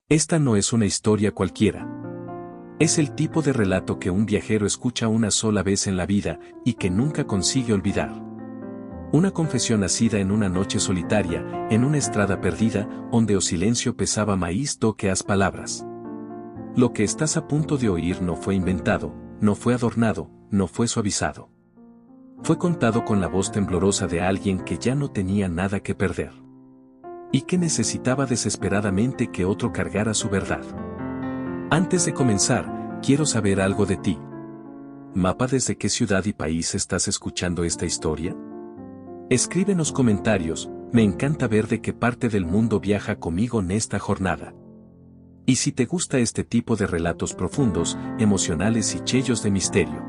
Esta no es una historia cualquiera. Es el tipo de relato que un viajero escucha una sola vez en la vida y que nunca consigue olvidar. Una confesión nacida en una noche solitaria, en una estrada perdida, donde o silencio pesaba maíz que as palabras. Lo que estás a punto de oír no fue inventado, no fue adornado, no fue suavizado. Fue contado con la voz temblorosa de alguien que ya no tenía nada que perder. Y que necesitaba desesperadamente que otro cargara su verdad. Antes de comenzar, quiero saber algo de ti. Mapa, ¿desde qué ciudad y país estás escuchando esta historia? Escríbenos comentarios, me encanta ver de qué parte del mundo viaja conmigo en esta jornada. Y si te gusta este tipo de relatos profundos, emocionales y cheios de misterio.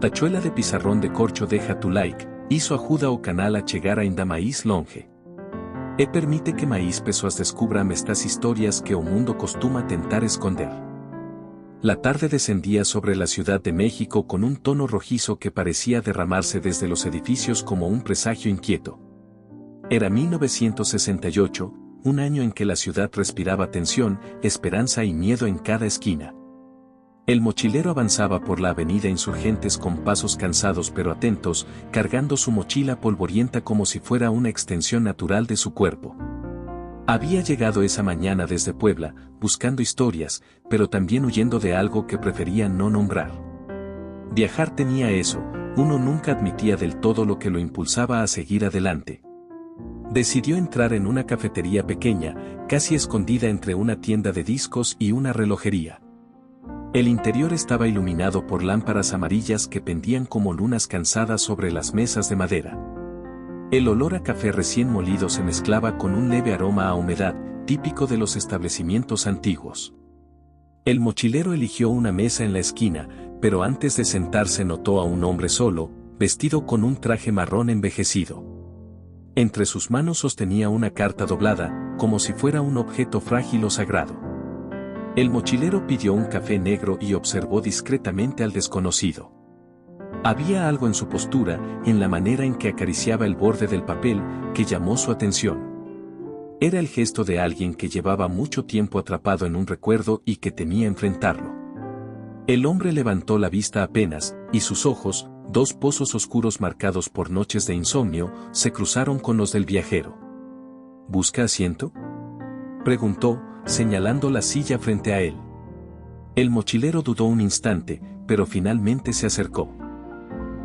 Tachuela de pizarrón de corcho, deja tu like, hizo ajuda o canal a chegar a inda maíz longe. E permite que maíz pessoas descubram estas historias que o mundo costuma tentar esconder. La tarde descendía sobre la Ciudad de México con un tono rojizo que parecía derramarse desde los edificios como un presagio inquieto. Era 1968, un año en que la ciudad respiraba tensión, esperanza y miedo en cada esquina. El mochilero avanzaba por la avenida Insurgentes con pasos cansados pero atentos, cargando su mochila polvorienta como si fuera una extensión natural de su cuerpo. Había llegado esa mañana desde Puebla, buscando historias, pero también huyendo de algo que prefería no nombrar. Viajar tenía eso, uno nunca admitía del todo lo que lo impulsaba a seguir adelante. Decidió entrar en una cafetería pequeña, casi escondida entre una tienda de discos y una relojería. El interior estaba iluminado por lámparas amarillas que pendían como lunas cansadas sobre las mesas de madera. El olor a café recién molido se mezclaba con un leve aroma a humedad, típico de los establecimientos antiguos. El mochilero eligió una mesa en la esquina, pero antes de sentarse notó a un hombre solo, vestido con un traje marrón envejecido. Entre sus manos sostenía una carta doblada, como si fuera un objeto frágil o sagrado. El mochilero pidió un café negro y observó discretamente al desconocido. Había algo en su postura, en la manera en que acariciaba el borde del papel, que llamó su atención. Era el gesto de alguien que llevaba mucho tiempo atrapado en un recuerdo y que temía enfrentarlo. El hombre levantó la vista apenas, y sus ojos, dos pozos oscuros marcados por noches de insomnio, se cruzaron con los del viajero. ¿Busca asiento?, preguntó, señalando la silla frente a él. El mochilero dudó un instante, pero finalmente se acercó.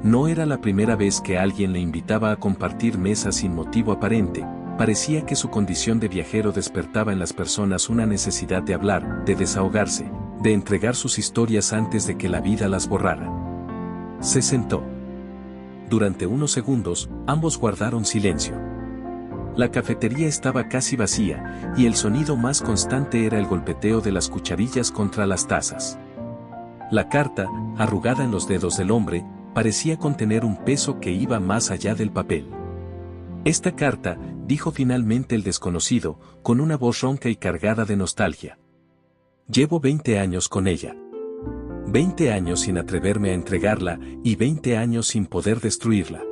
No era la primera vez que alguien le invitaba a compartir mesa sin motivo aparente, parecía que su condición de viajero despertaba en las personas una necesidad de hablar, de desahogarse, de entregar sus historias antes de que la vida las borrara. Se sentó. Durante unos segundos, ambos guardaron silencio. La cafetería estaba casi vacía, y el sonido más constante era el golpeteo de las cucharillas contra las tazas. La carta, arrugada en los dedos del hombre, parecía contener un peso que iba más allá del papel. Esta carta, dijo finalmente el desconocido, con una voz ronca y cargada de nostalgia. Llevo 20 años con ella. 20 años sin atreverme a entregarla, y 20 años sin poder destruirla.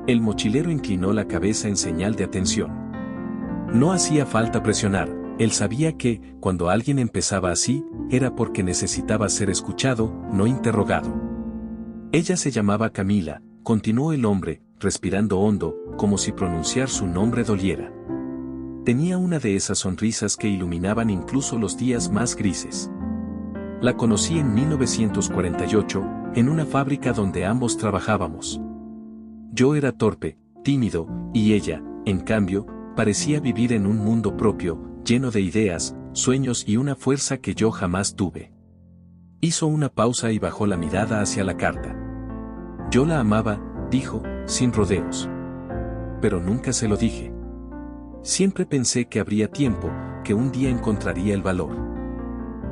El mochilero inclinó la cabeza en señal de atención. No hacía falta presionar, él sabía que, cuando alguien empezaba así, era porque necesitaba ser escuchado, no interrogado. Ella se llamaba Camila, continuó el hombre, respirando hondo, como si pronunciar su nombre doliera. Tenía una de esas sonrisas que iluminaban incluso los días más grises. La conocí en 1948, en una fábrica donde ambos trabajábamos. Yo era torpe, tímido, y ella, en cambio, parecía vivir en un mundo propio, lleno de ideas, sueños y una fuerza que yo jamás tuve. Hizo una pausa y bajó la mirada hacia la carta. Yo la amaba, dijo, sin rodeos. Pero nunca se lo dije. Siempre pensé que habría tiempo, que un día encontraría el valor.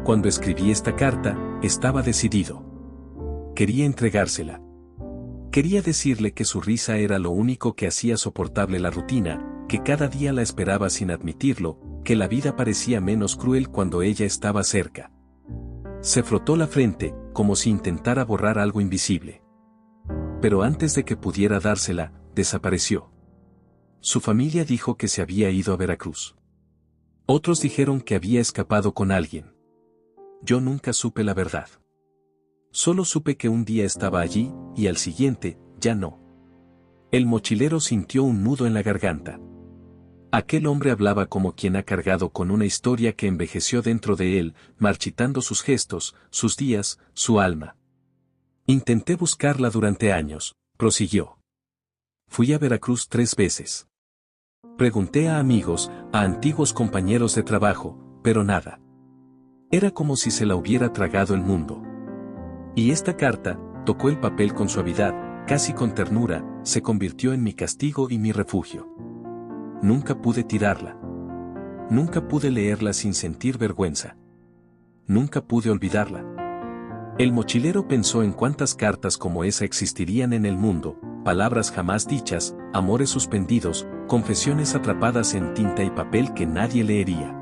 Cuando escribí esta carta, estaba decidido. Quería entregársela. Quería decirle que su risa era lo único que hacía soportable la rutina, que cada día la esperaba sin admitirlo, que la vida parecía menos cruel cuando ella estaba cerca. Se frotó la frente, como si intentara borrar algo invisible. Pero antes de que pudiera dársela, desapareció. Su familia dijo que se había ido a Veracruz. Otros dijeron que había escapado con alguien. Yo nunca supe la verdad. Solo supe que un día estaba allí, y al siguiente, ya no. El mochilero sintió un nudo en la garganta. Aquel hombre hablaba como quien ha cargado con una historia que envejeció dentro de él, marchitando sus gestos, sus días, su alma. Intenté buscarla durante años, prosiguió. Fui a Veracruz 3 veces. Pregunté a amigos, a antiguos compañeros de trabajo, pero nada. Era como si se la hubiera tragado el mundo. Y esta carta, tocó el papel con suavidad, casi con ternura, se convirtió en mi castigo y mi refugio. Nunca pude tirarla. Nunca pude leerla sin sentir vergüenza. Nunca pude olvidarla. El mochilero pensó en cuántas cartas como esa existirían en el mundo, palabras jamás dichas, amores suspendidos, confesiones atrapadas en tinta y papel que nadie leería.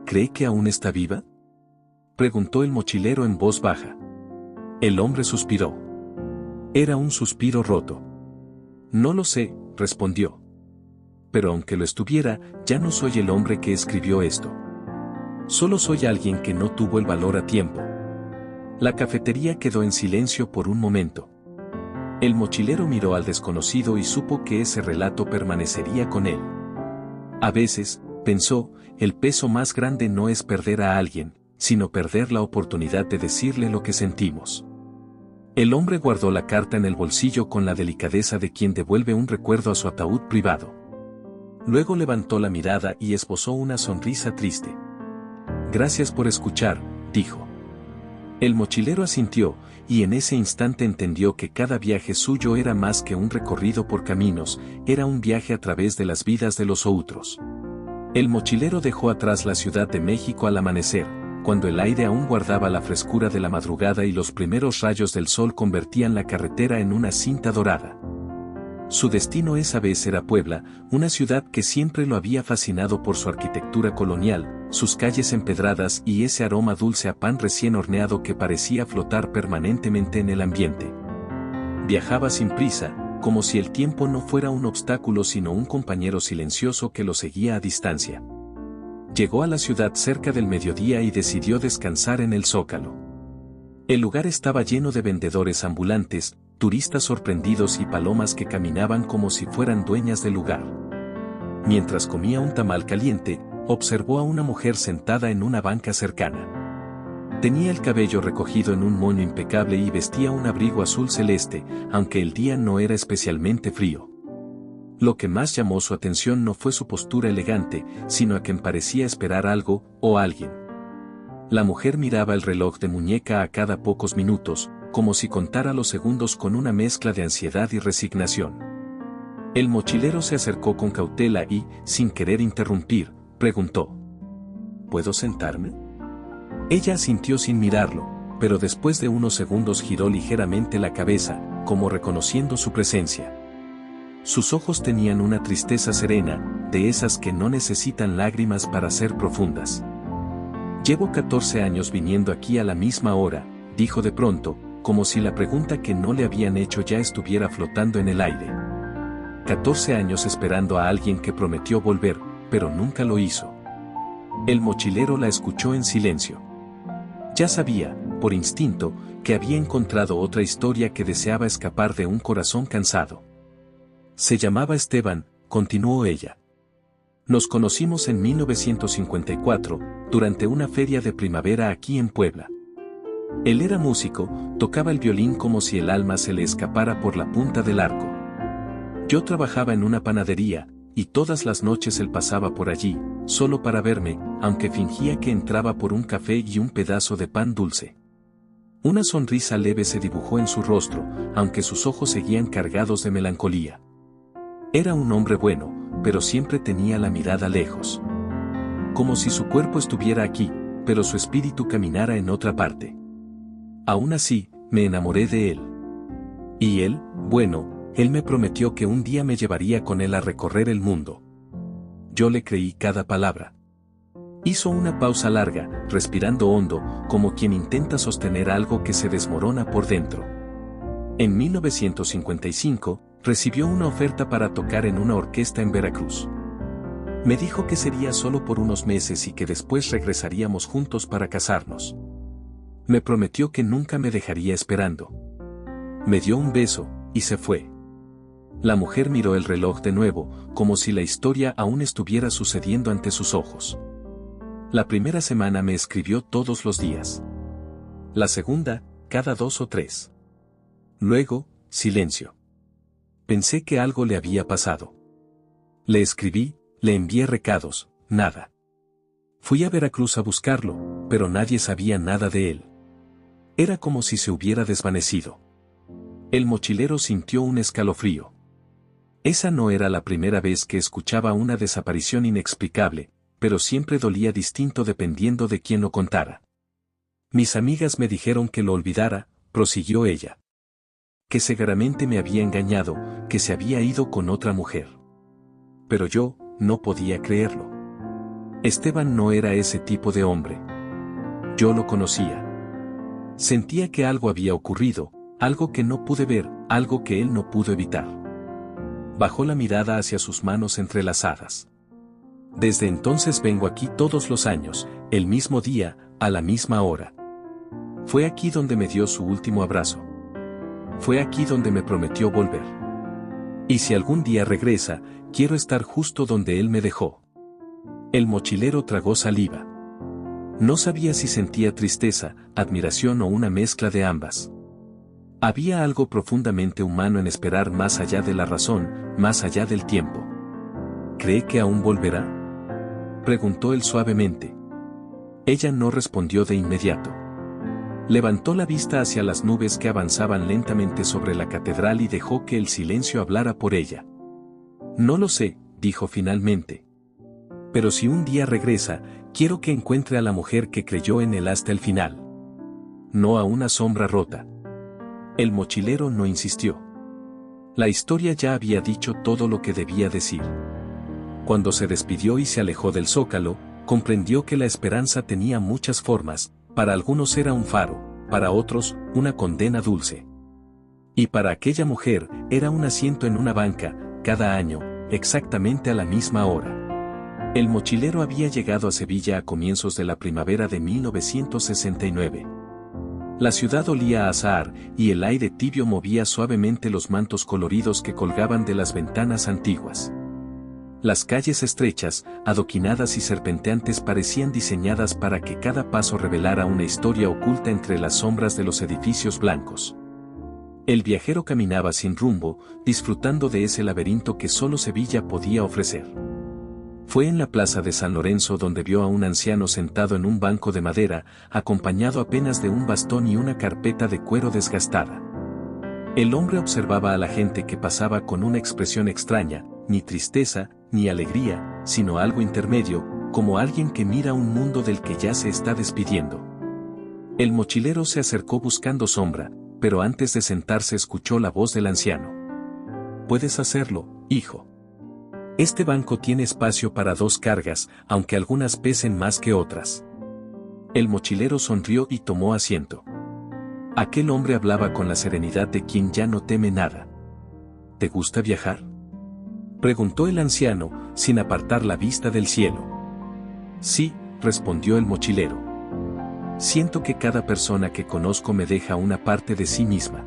¿Cree que aún está viva?, preguntó el mochilero en voz baja. El hombre suspiró. Era un suspiro roto. No lo sé, respondió. Pero aunque lo estuviera, ya no soy el hombre que escribió esto. Solo soy alguien que no tuvo el valor a tiempo. La cafetería quedó en silencio por un momento. El mochilero miró al desconocido y supo que ese relato permanecería con él. A veces, pensó, el peso más grande no es perder a alguien, sino perder la oportunidad de decirle lo que sentimos. El hombre guardó la carta en el bolsillo con la delicadeza de quien devuelve un recuerdo a su ataúd privado. Luego levantó la mirada y esbozó una sonrisa triste. Gracias por escuchar, dijo. El mochilero asintió, y en ese instante entendió que cada viaje suyo era más que un recorrido por caminos, era un viaje a través de las vidas de los otros. El mochilero dejó atrás la Ciudad de México al amanecer, cuando el aire aún guardaba la frescura de la madrugada y los primeros rayos del sol convertían la carretera en una cinta dorada. Su destino esa vez era Puebla, una ciudad que siempre lo había fascinado por su arquitectura colonial, sus calles empedradas y ese aroma dulce a pan recién horneado que parecía flotar permanentemente en el ambiente. Viajaba sin prisa, como si el tiempo no fuera un obstáculo sino un compañero silencioso que lo seguía a distancia. Llegó a la ciudad cerca del mediodía y decidió descansar en el Zócalo. El lugar estaba lleno de vendedores ambulantes, turistas sorprendidos y palomas que caminaban como si fueran dueñas del lugar. Mientras comía un tamal caliente, observó a una mujer sentada en una banca cercana. Tenía el cabello recogido en un moño impecable y vestía un abrigo azul celeste, aunque el día no era especialmente frío. Lo que más llamó su atención no fue su postura elegante, sino a quien parecía esperar algo, o alguien. La mujer miraba el reloj de muñeca a cada pocos minutos, como si contara los segundos con una mezcla de ansiedad y resignación. El mochilero se acercó con cautela y, sin querer interrumpir, preguntó: ¿Puedo sentarme? Ella asintió sin mirarlo, pero después de unos segundos giró ligeramente la cabeza, como reconociendo su presencia. Sus ojos tenían una tristeza serena, de esas que no necesitan lágrimas para ser profundas. Llevo 14 años viniendo aquí a la misma hora, dijo de pronto, como si la pregunta que no le habían hecho ya estuviera flotando en el aire. 14 años esperando a alguien que prometió volver, pero nunca lo hizo. El mochilero la escuchó en silencio. Ya sabía, por instinto, que había encontrado otra historia que deseaba escapar de un corazón cansado. Se llamaba Esteban, continuó ella. Nos conocimos en 1954, durante una feria de primavera aquí en Puebla. Él era músico, tocaba el violín como si el alma se le escapara por la punta del arco. Yo trabajaba en una panadería, y todas las noches él pasaba por allí, solo para verme, aunque fingía que entraba por un café y un pedazo de pan dulce. Una sonrisa leve se dibujó en su rostro, aunque sus ojos seguían cargados de melancolía. Era un hombre bueno, pero siempre tenía la mirada lejos. Como si su cuerpo estuviera aquí, pero su espíritu caminara en otra parte. Aún así, me enamoré de él. Y él, bueno, él me prometió que un día me llevaría con él a recorrer el mundo. Yo le creí cada palabra. Hizo una pausa larga, respirando hondo, como quien intenta sostener algo que se desmorona por dentro. En 1955, recibió una oferta para tocar en una orquesta en Veracruz. Me dijo que sería solo por unos meses y que después regresaríamos juntos para casarnos. Me prometió que nunca me dejaría esperando. Me dio un beso, y se fue. La mujer miró el reloj de nuevo, como si la historia aún estuviera sucediendo ante sus ojos. La primera semana me escribió todos los días. La segunda, cada 2 o 3. Luego, silencio. Pensé que algo le había pasado. Le escribí, le envié recados, nada. Fui a Veracruz a buscarlo, pero nadie sabía nada de él. Era como si se hubiera desvanecido. El mochilero sintió un escalofrío. Esa no era la primera vez que escuchaba una desaparición inexplicable, pero siempre dolía distinto dependiendo de quién lo contara. Mis amigas me dijeron que lo olvidara, prosiguió ella. Que seguramente me había engañado, que se había ido con otra mujer. Pero yo, no podía creerlo. Esteban no era ese tipo de hombre. Yo lo conocía. Sentía que algo había ocurrido, algo que no pude ver, algo que él no pudo evitar. Bajó la mirada hacia sus manos entrelazadas. Desde entonces vengo aquí todos los años, el mismo día, a la misma hora. Fue aquí donde me dio su último abrazo. Fue aquí donde me prometió volver. Y si algún día regresa, quiero estar justo donde él me dejó. El mochilero tragó saliva. No sabía si sentía tristeza, admiración o una mezcla de ambas. Había algo profundamente humano en esperar más allá de la razón, más allá del tiempo. ¿Cree que aún volverá?, preguntó él suavemente. Ella no respondió de inmediato. Levantó la vista hacia las nubes que avanzaban lentamente sobre la catedral y dejó que el silencio hablara por ella. No lo sé, dijo finalmente. Pero si un día regresa, quiero que encuentre a la mujer que creyó en él hasta el final. No a una sombra rota. El mochilero no insistió. La historia ya había dicho todo lo que debía decir. Cuando se despidió y se alejó del zócalo, comprendió que la esperanza tenía muchas formas. Para algunos era un faro, para otros, una condena dulce. Y para aquella mujer, era un asiento en una banca, cada año, exactamente a la misma hora. El mochilero había llegado a Sevilla a comienzos de la primavera de 1969. La ciudad olía a azahar, y el aire tibio movía suavemente los mantos coloridos que colgaban de las ventanas antiguas. Las calles estrechas, adoquinadas y serpenteantes parecían diseñadas para que cada paso revelara una historia oculta entre las sombras de los edificios blancos. El viajero caminaba sin rumbo, disfrutando de ese laberinto que solo Sevilla podía ofrecer. Fue en la plaza de San Lorenzo donde vio a un anciano sentado en un banco de madera, acompañado apenas de un bastón y una carpeta de cuero desgastada. El hombre observaba a la gente que pasaba con una expresión extraña, ni tristeza, ni alegría, sino algo intermedio, como alguien que mira un mundo del que ya se está despidiendo. El mochilero se acercó buscando sombra, pero antes de sentarse escuchó la voz del anciano. «Puedes hacerlo, hijo. Este banco tiene espacio para 2 cargas, aunque algunas pesen más que otras». El mochilero sonrió y tomó asiento. Aquel hombre hablaba con la serenidad de quien ya no teme nada. «¿Te gusta viajar?», preguntó el anciano, sin apartar la vista del cielo. «Sí», respondió el mochilero. «Siento que cada persona que conozco me deja una parte de sí misma».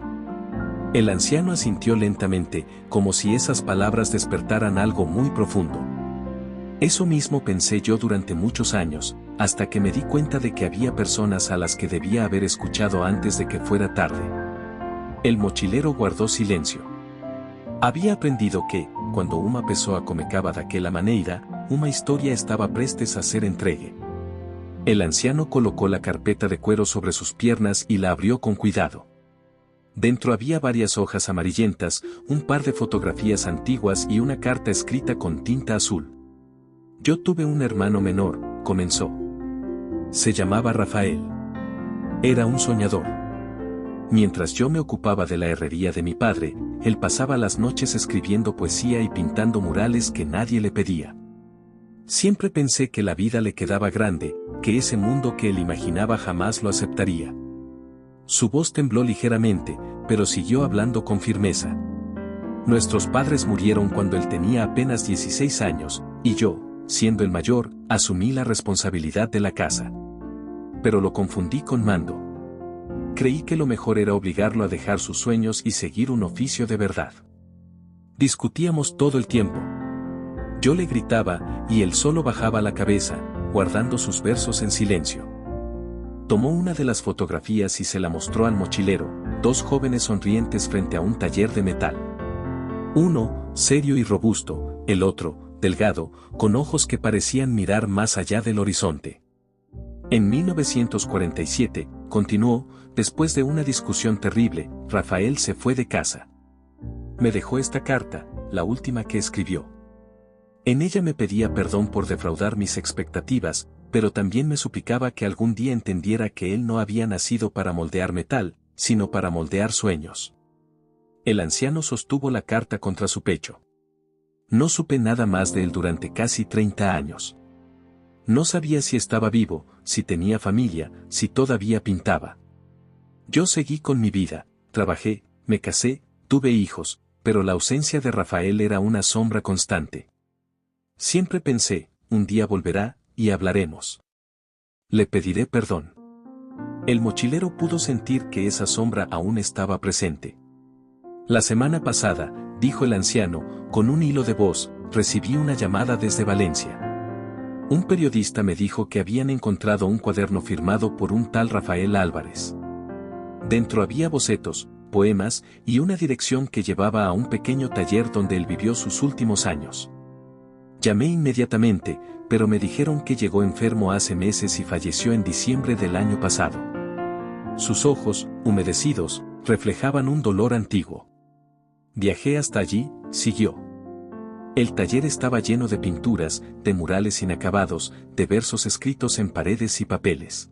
El anciano asintió lentamente, como si esas palabras despertaran algo muy profundo. «Eso mismo pensé yo durante muchos años, hasta que me di cuenta de que había personas a las que debía haber escuchado antes de que fuera tarde». El mochilero guardó silencio. Había aprendido que, cuando uma pessoa comecaba daquela maneira, una historia estaba prestes a ser entregue. El anciano colocó la carpeta de cuero sobre sus piernas y la abrió con cuidado. Dentro había varias hojas amarillentas, un par de fotografías antiguas y una carta escrita con tinta azul. «Yo tuve un hermano menor», comenzó. «Se llamaba Rafael. Era un soñador. Mientras yo me ocupaba de la herrería de mi padre, él pasaba las noches escribiendo poesía y pintando murales que nadie le pedía. Siempre pensé que la vida le quedaba grande, que ese mundo que él imaginaba jamás lo aceptaría». Su voz tembló ligeramente, pero siguió hablando con firmeza. «Nuestros padres murieron cuando él tenía apenas 16 años, y yo, siendo el mayor, asumí la responsabilidad de la casa. Pero lo confundí con mando. Creí que lo mejor era obligarlo a dejar sus sueños y seguir un oficio de verdad. Discutíamos todo el tiempo. Yo le gritaba, y él solo bajaba la cabeza, guardando sus versos en silencio. Tomó una de las fotografías y se la mostró al mochilero, dos jóvenes sonrientes frente a un taller de metal. Uno, serio y robusto, el otro, delgado, con ojos que parecían mirar más allá del horizonte. En 1947, continuó, después de una discusión terrible, Rafael se fue de casa. Me dejó esta carta, la última que escribió. En ella me pedía perdón por defraudar mis expectativas, pero también me suplicaba que algún día entendiera que él no había nacido para moldear metal, sino para moldear sueños. El anciano sostuvo la carta contra su pecho. No supe nada más de él durante casi 30 años. No sabía si estaba vivo, si tenía familia, si todavía pintaba. Yo seguí con mi vida, trabajé, me casé, tuve hijos, pero la ausencia de Rafael era una sombra constante. Siempre pensé, un día volverá, y hablaremos. Le pediré perdón. El mochilero pudo sentir que esa sombra aún estaba presente. La semana pasada, dijo el anciano, con un hilo de voz, recibí una llamada desde Valencia. Un periodista me dijo que habían encontrado un cuaderno firmado por un tal Rafael Álvarez. Dentro había bocetos, poemas, y una dirección que llevaba a un pequeño taller donde él vivió sus últimos años. Llamé inmediatamente, pero me dijeron que llegó enfermo hace meses y falleció en diciembre del año pasado. Sus ojos, humedecidos, reflejaban un dolor antiguo. Viajé hasta allí, siguió. El taller estaba lleno de pinturas, de murales inacabados, de versos escritos en paredes y papeles.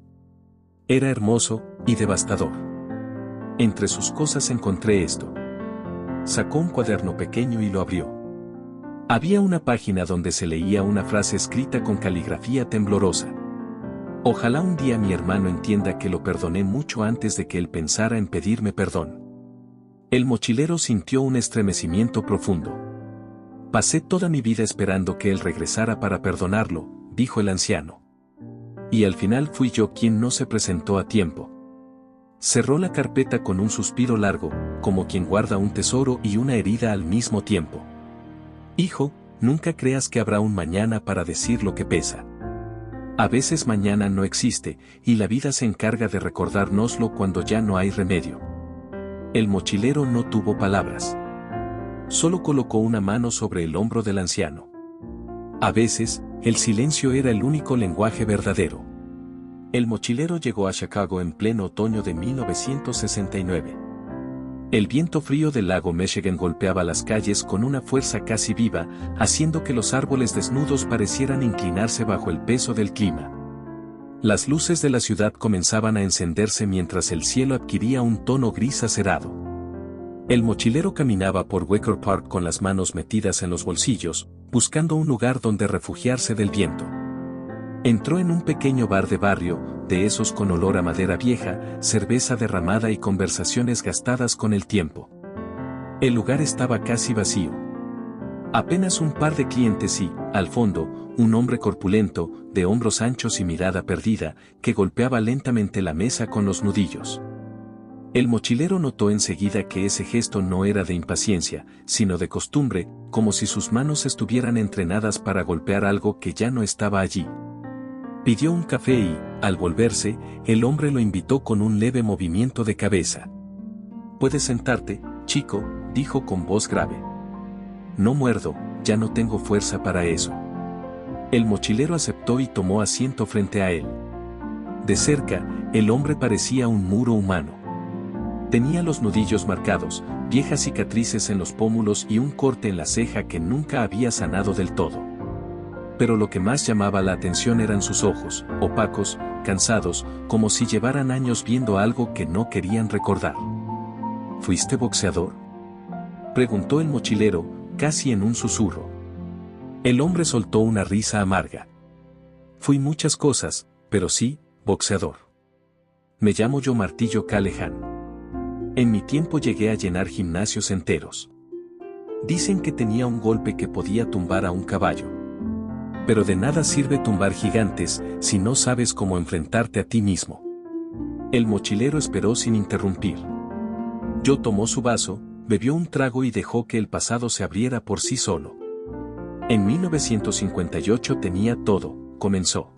Era hermoso y devastador. Entre sus cosas encontré esto. Sacó un cuaderno pequeño y lo abrió. Había una página donde se leía una frase escrita con caligrafía temblorosa. Ojalá un día mi hermano entienda que lo perdoné mucho antes de que él pensara en pedirme perdón. El mochilero sintió un estremecimiento profundo. Pasé toda mi vida esperando que él regresara para perdonarlo, dijo el anciano. Y al final fui yo quien no se presentó a tiempo. Cerró la carpeta con un suspiro largo, como quien guarda un tesoro y una herida al mismo tiempo. Hijo, nunca creas que habrá un mañana para decir lo que pesa. A veces mañana no existe, y la vida se encarga de recordárnoslo cuando ya no hay remedio. El mochilero no tuvo palabras. Solo colocó una mano sobre el hombro del anciano. A veces, el silencio era el único lenguaje verdadero. El mochilero llegó a Chicago en pleno otoño de 1969. El viento frío del lago Michigan golpeaba las calles con una fuerza casi viva, haciendo que los árboles desnudos parecieran inclinarse bajo el peso del clima. Las luces de la ciudad comenzaban a encenderse mientras el cielo adquiría un tono gris acerado. El mochilero caminaba por Wicker Park con las manos metidas en los bolsillos, buscando un lugar donde refugiarse del viento. Entró en un pequeño bar de barrio, de esos con olor a madera vieja, cerveza derramada y conversaciones gastadas con el tiempo. El lugar estaba casi vacío. Apenas un par de clientes y, al fondo, un hombre corpulento, de hombros anchos y mirada perdida, que golpeaba lentamente la mesa con los nudillos. El mochilero notó enseguida que ese gesto no era de impaciencia, sino de costumbre, como si sus manos estuvieran entrenadas para golpear algo que ya no estaba allí. Pidió un café y, al volverse, el hombre lo invitó con un leve movimiento de cabeza. «Puedes sentarte, chico», dijo con voz grave. «No muerdo, ya no tengo fuerza para eso». El mochilero aceptó y tomó asiento frente a él. De cerca, el hombre parecía un muro humano. Tenía los nudillos marcados, viejas cicatrices en los pómulos y un corte en la ceja que nunca había sanado del todo. Pero lo que más llamaba la atención eran sus ojos, opacos, cansados, como si llevaran años viendo algo que no querían recordar. «¿Fuiste boxeador?», preguntó el mochilero, casi en un susurro. El hombre soltó una risa amarga. «Fui muchas cosas, pero sí, boxeador. Me llamo Joe Martillo Callahan. En mi tiempo llegué a llenar gimnasios enteros. Dicen que tenía un golpe que podía tumbar a un caballo. Pero de nada sirve tumbar gigantes si no sabes cómo enfrentarte a ti mismo. El mochilero esperó sin interrumpir. Yo tomó su vaso, bebió un trago y dejó que el pasado se abriera por sí solo. En 1958 tenía todo, comenzó.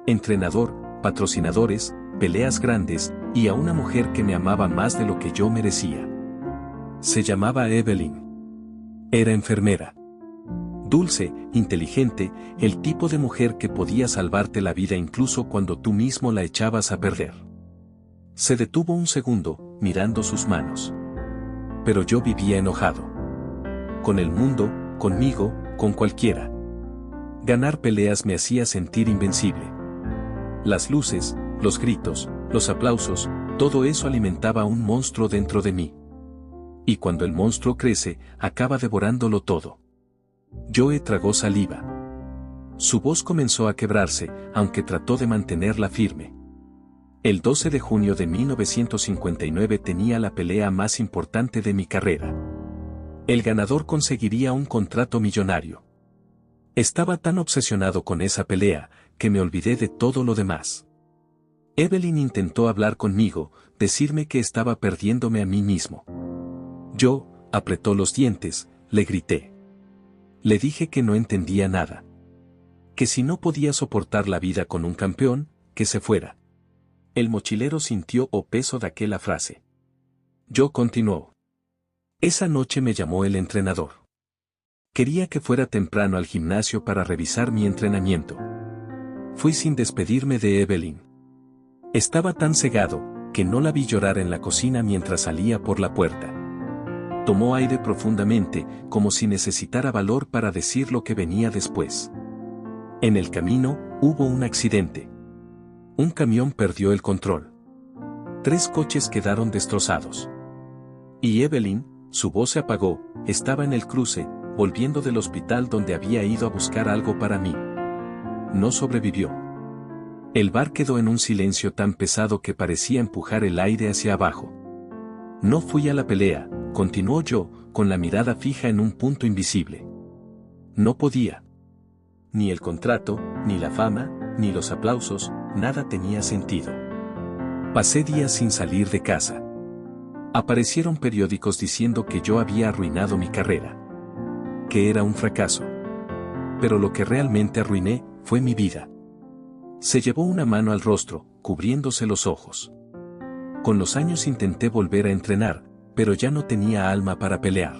Entrenador, patrocinadores, peleas grandes, y a una mujer que me amaba más de lo que yo merecía. Se llamaba Evelyn. Era enfermera. Dulce, inteligente, el tipo de mujer que podía salvarte la vida incluso cuando tú mismo la echabas a perder. Se detuvo un segundo, mirando sus manos. Pero yo vivía enojado. Con el mundo, conmigo, con cualquiera. Ganar peleas me hacía sentir invencible. Las luces, los gritos, los aplausos, todo eso alimentaba un monstruo dentro de mí. Y cuando el monstruo crece, acaba devorándolo todo. Joe tragó saliva. Su voz comenzó a quebrarse, aunque trató de mantenerla firme. El 12 de junio de 1959 tenía la pelea más importante de mi carrera. El ganador conseguiría un contrato millonario. Estaba tan obsesionado con esa pelea, que me olvidé de todo lo demás. Evelyn intentó hablar conmigo, decirme que estaba perdiéndome a mí mismo. Yo, apretó los dientes, le grité. Le dije que no entendía nada. Que si no podía soportar la vida con un campeón, que se fuera. El mochilero sintió el peso de aquella frase. Yo continuó. Esa noche me llamó el entrenador. Quería que fuera temprano al gimnasio para revisar mi entrenamiento. Fui sin despedirme de Evelyn. Estaba tan cegado, que no la vi llorar en la cocina mientras salía por la puerta. Tomó aire profundamente, como si necesitara valor para decir lo que venía después. En el camino, hubo un accidente. Un camión perdió el control. 3 coches quedaron destrozados. Y Evelyn, su voz se apagó, estaba en el cruce, volviendo del hospital donde había ido a buscar algo para mí. No sobrevivió. El bar quedó en un silencio tan pesado que parecía empujar el aire hacia abajo. No fui a la pelea, continuó yo, con la mirada fija en un punto invisible. No podía. Ni el contrato, ni la fama, ni los aplausos, nada tenía sentido. Pasé días sin salir de casa. Aparecieron periódicos diciendo que yo había arruinado mi carrera. Que era un fracaso. Pero lo que realmente arruiné, fue mi vida. Se llevó una mano al rostro, cubriéndose los ojos. Con los años intenté volver a entrenar, pero ya no tenía alma para pelear.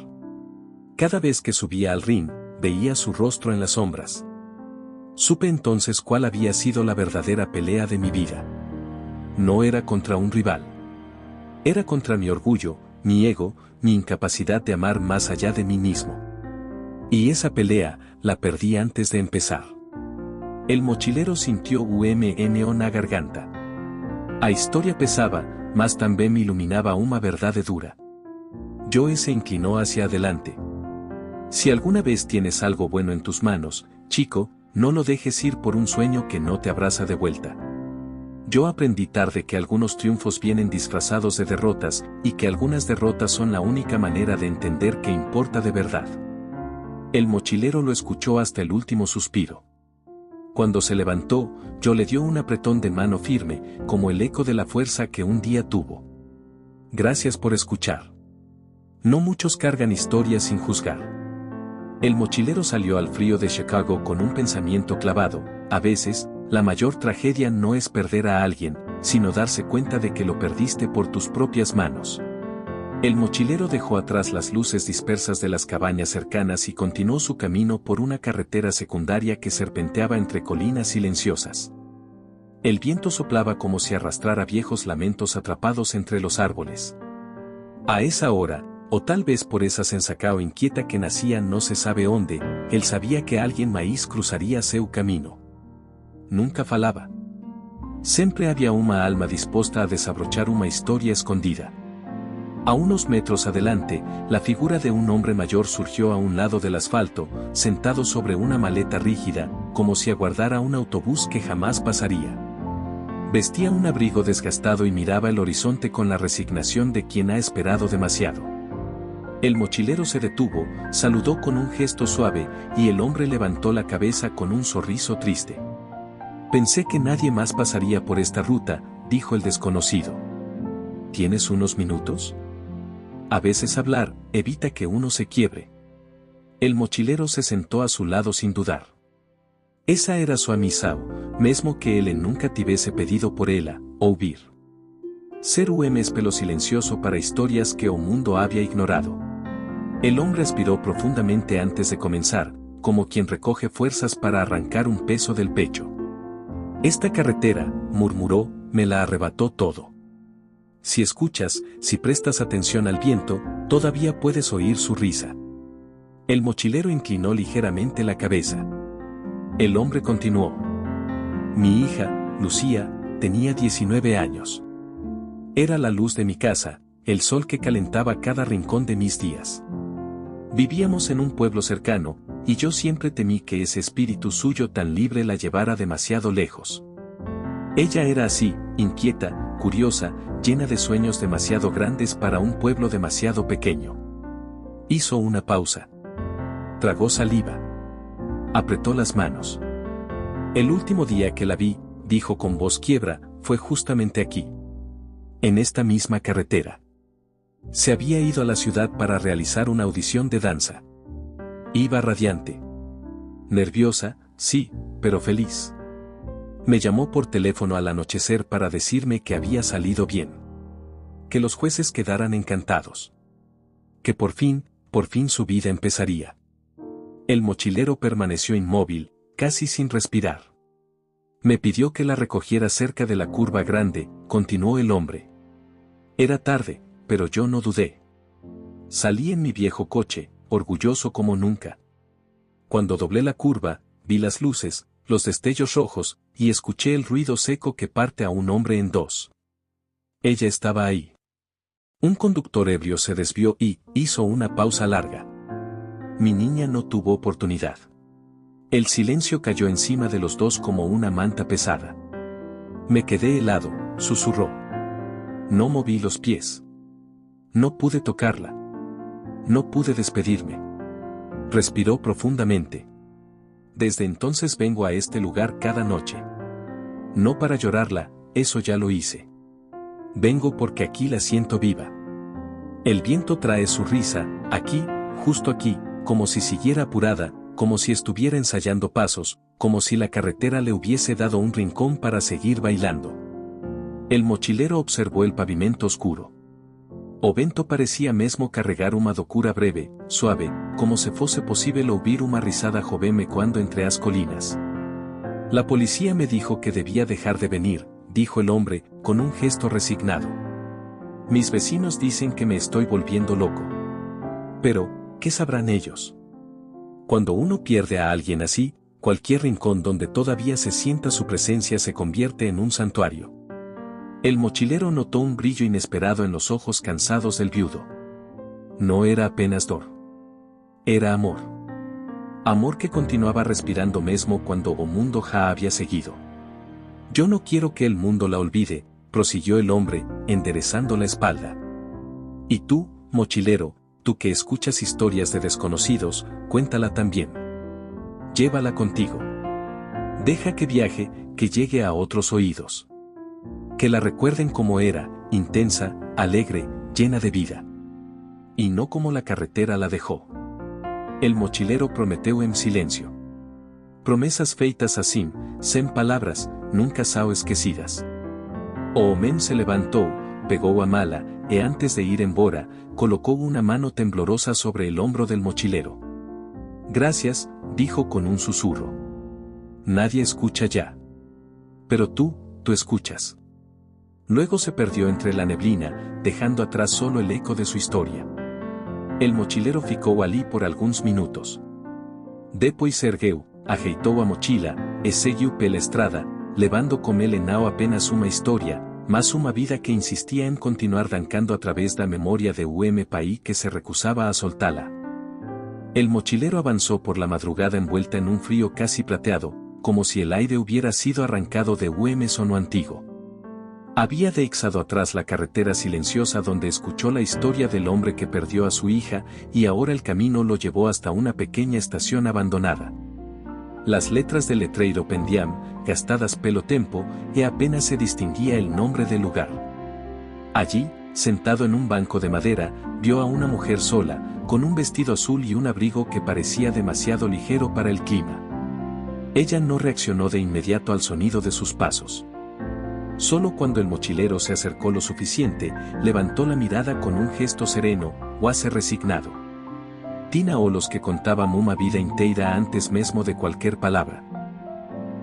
Cada vez que subía al ring, veía su rostro en las sombras. Supe entonces cuál había sido la verdadera pelea de mi vida. No era contra un rival. Era contra mi orgullo, mi ego, mi incapacidad de amar más allá de mí mismo. Y esa pelea, la perdí antes de empezar. El mochilero sintió una garganta. A historia pesaba, mas también me iluminaba una verdad dura. Joe se inclinó hacia adelante. Si alguna vez tienes algo bueno en tus manos, chico, no lo dejes ir por un sueño que no te abraza de vuelta. Yo aprendí tarde que algunos triunfos vienen disfrazados de derrotas, y que algunas derrotas son la única manera de entender qué importa de verdad. El mochilero lo escuchó hasta el último suspiro. Cuando se levantó, yo le dio un apretón de mano firme, como el eco de la fuerza que un día tuvo. Gracias por escuchar. No muchos cargan historias sin juzgar. El mochilero salió al frío de Chicago con un pensamiento clavado. A veces, la mayor tragedia no es perder a alguien, sino darse cuenta de que lo perdiste por tus propias manos. El mochilero dejó atrás las luces dispersas de las cabañas cercanas y continuó su camino por una carretera secundaria que serpenteaba entre colinas silenciosas. El viento soplaba como si arrastrara viejos lamentos atrapados entre los árboles. A esa hora, o tal vez por esa sensacao inquieta que nacía no se sabe dónde, él sabía que alguien maíz cruzaría seu camino. Nunca falaba. Siempre había una alma dispuesta a desabrochar una historia escondida. A unos metros adelante, la figura de un hombre mayor surgió a un lado del asfalto, sentado sobre una maleta rígida, como si aguardara un autobús que jamás pasaría. Vestía un abrigo desgastado y miraba el horizonte con la resignación de quien ha esperado demasiado. El mochilero se detuvo, saludó con un gesto suave, y el hombre levantó la cabeza con un sonriso triste. Pensé que nadie más pasaría por esta ruta, dijo el desconocido. ¿Tienes unos minutos? A veces hablar evita que uno se quiebre. El mochilero se sentó a su lado sin dudar. Esa era su amizao, mesmo que ele nunca tivese pedido por ela, ouvir. Ser un espelo silencioso para historias que o mundo había ignorado. El hombre aspiró profundamente antes de comenzar, como quien recoge fuerzas para arrancar un peso del pecho. Esta carretera, murmuró, me la arrebató todo. Si escuchas, si prestas atención al viento, todavía puedes oír su risa. El mochilero inclinó ligeramente la cabeza. El hombre continuó. Mi hija, Lucía, tenía 19 años. Era la luz de mi casa, el sol que calentaba cada rincón de mis días. Vivíamos en un pueblo cercano, y yo siempre temí que ese espíritu suyo tan libre la llevara demasiado lejos. Ella era así, inquieta, curiosa, llena de sueños demasiado grandes para un pueblo demasiado pequeño. Hizo una pausa. Tragó saliva. Apretó las manos. El último día que la vi, dijo con voz quiebra, fue justamente aquí. En esta misma carretera. Se había ido a la ciudad para realizar una audición de danza. Iba radiante. Nerviosa, sí, pero feliz. Me llamó por teléfono al anochecer para decirme que había salido bien. Que los jueces quedaran encantados. Que por fin su vida empezaría. El mochilero permaneció inmóvil, casi sin respirar. Me pidió que la recogiera cerca de la curva grande, continuó el hombre. Era tarde, pero yo no dudé. Salí en mi viejo coche, orgulloso como nunca. Cuando doblé la curva, vi las luces, los destellos rojos, y escuché el ruido seco que parte a un hombre en dos. Ella estaba ahí. Un conductor ebrio se desvió y hizo una pausa larga. Mi niña no tuvo oportunidad. El silencio cayó encima de los dos como una manta pesada. Me quedé helado, susurró. No moví los pies. No pude tocarla. No pude despedirme. Respiró profundamente. Desde entonces vengo a este lugar cada noche. No para llorarla, eso ya lo hice. Vengo porque aquí la siento viva. El viento trae su risa, aquí, justo aquí, como si siguiera apurada, como si estuviera ensayando pasos, como si la carretera le hubiese dado un rincón para seguir bailando. El mochilero observó el pavimento oscuro. O vento parecía mesmo carregar uma docura breve, suave, como se fosse posible ouvir uma risada joveme cuando entre as colinas. La policía me dijo que debía dejar de venir, dijo el hombre, con un gesto resignado. Mis vecinos dicen que me estoy volviendo loco. Pero, ¿qué sabrán ellos? Cuando uno pierde a alguien así, cualquier rincón donde todavía se sienta su presencia se convierte en un santuario. El mochilero notó un brillo inesperado en los ojos cansados del viudo. No era apenas dor. Era amor. Amor que continuaba respirando mesmo cuando o mundo ja había seguido. Yo no quiero que el mundo la olvide, prosiguió el hombre, enderezando la espalda. Y tú, mochilero, tú que escuchas historias de desconocidos, cuéntala también. Llévala contigo. Deja que viaje, que llegue a otros oídos. Que la recuerden como era, intensa, alegre, llena de vida. Y no como la carretera la dejó. El mochilero prometió en silencio. Promesas feitas assim, sem palabras, nunca são esquecidas. O homem se levantó, pegó a mala, e antes de ir embora, colocó una mano temblorosa sobre el hombro del mochilero. Gracias, dijo con un susurro. Nadie escucha ya. Pero tú escuchas. Luego se perdió entre la neblina, dejando atrás solo el eco de su historia. El mochilero ficou ali por alguns minutos. Depois ergueu, ajeitou a mochila, e seguiu pela estrada, levando com ele não apenas uma história, mas uma vida que insistía en continuar dancando a través da memoria de um país que se recusaba a soltá-la. El mochilero avanzó por la madrugada envuelta en un frío casi plateado, como si el aire hubiera sido arrancado de un sono antiguo. Había dejado atrás la carretera silenciosa donde escuchó la historia del hombre que perdió a su hija, y ahora el camino lo llevó hasta una pequeña estación abandonada. Las letras del letreiro pendían, gastadas pelo tempo, y apenas se distinguía el nombre del lugar. Allí, sentado en un banco de madera, vio a una mujer sola, con un vestido azul y un abrigo que parecía demasiado ligero para el clima. Ella no reaccionó de inmediato al sonido de sus pasos. Solo cuando el mochilero se acercó lo suficiente, levantó la mirada con un gesto sereno, quase resignado. Tina o los que contaban una vida inteira antes mesmo de cualquier palabra.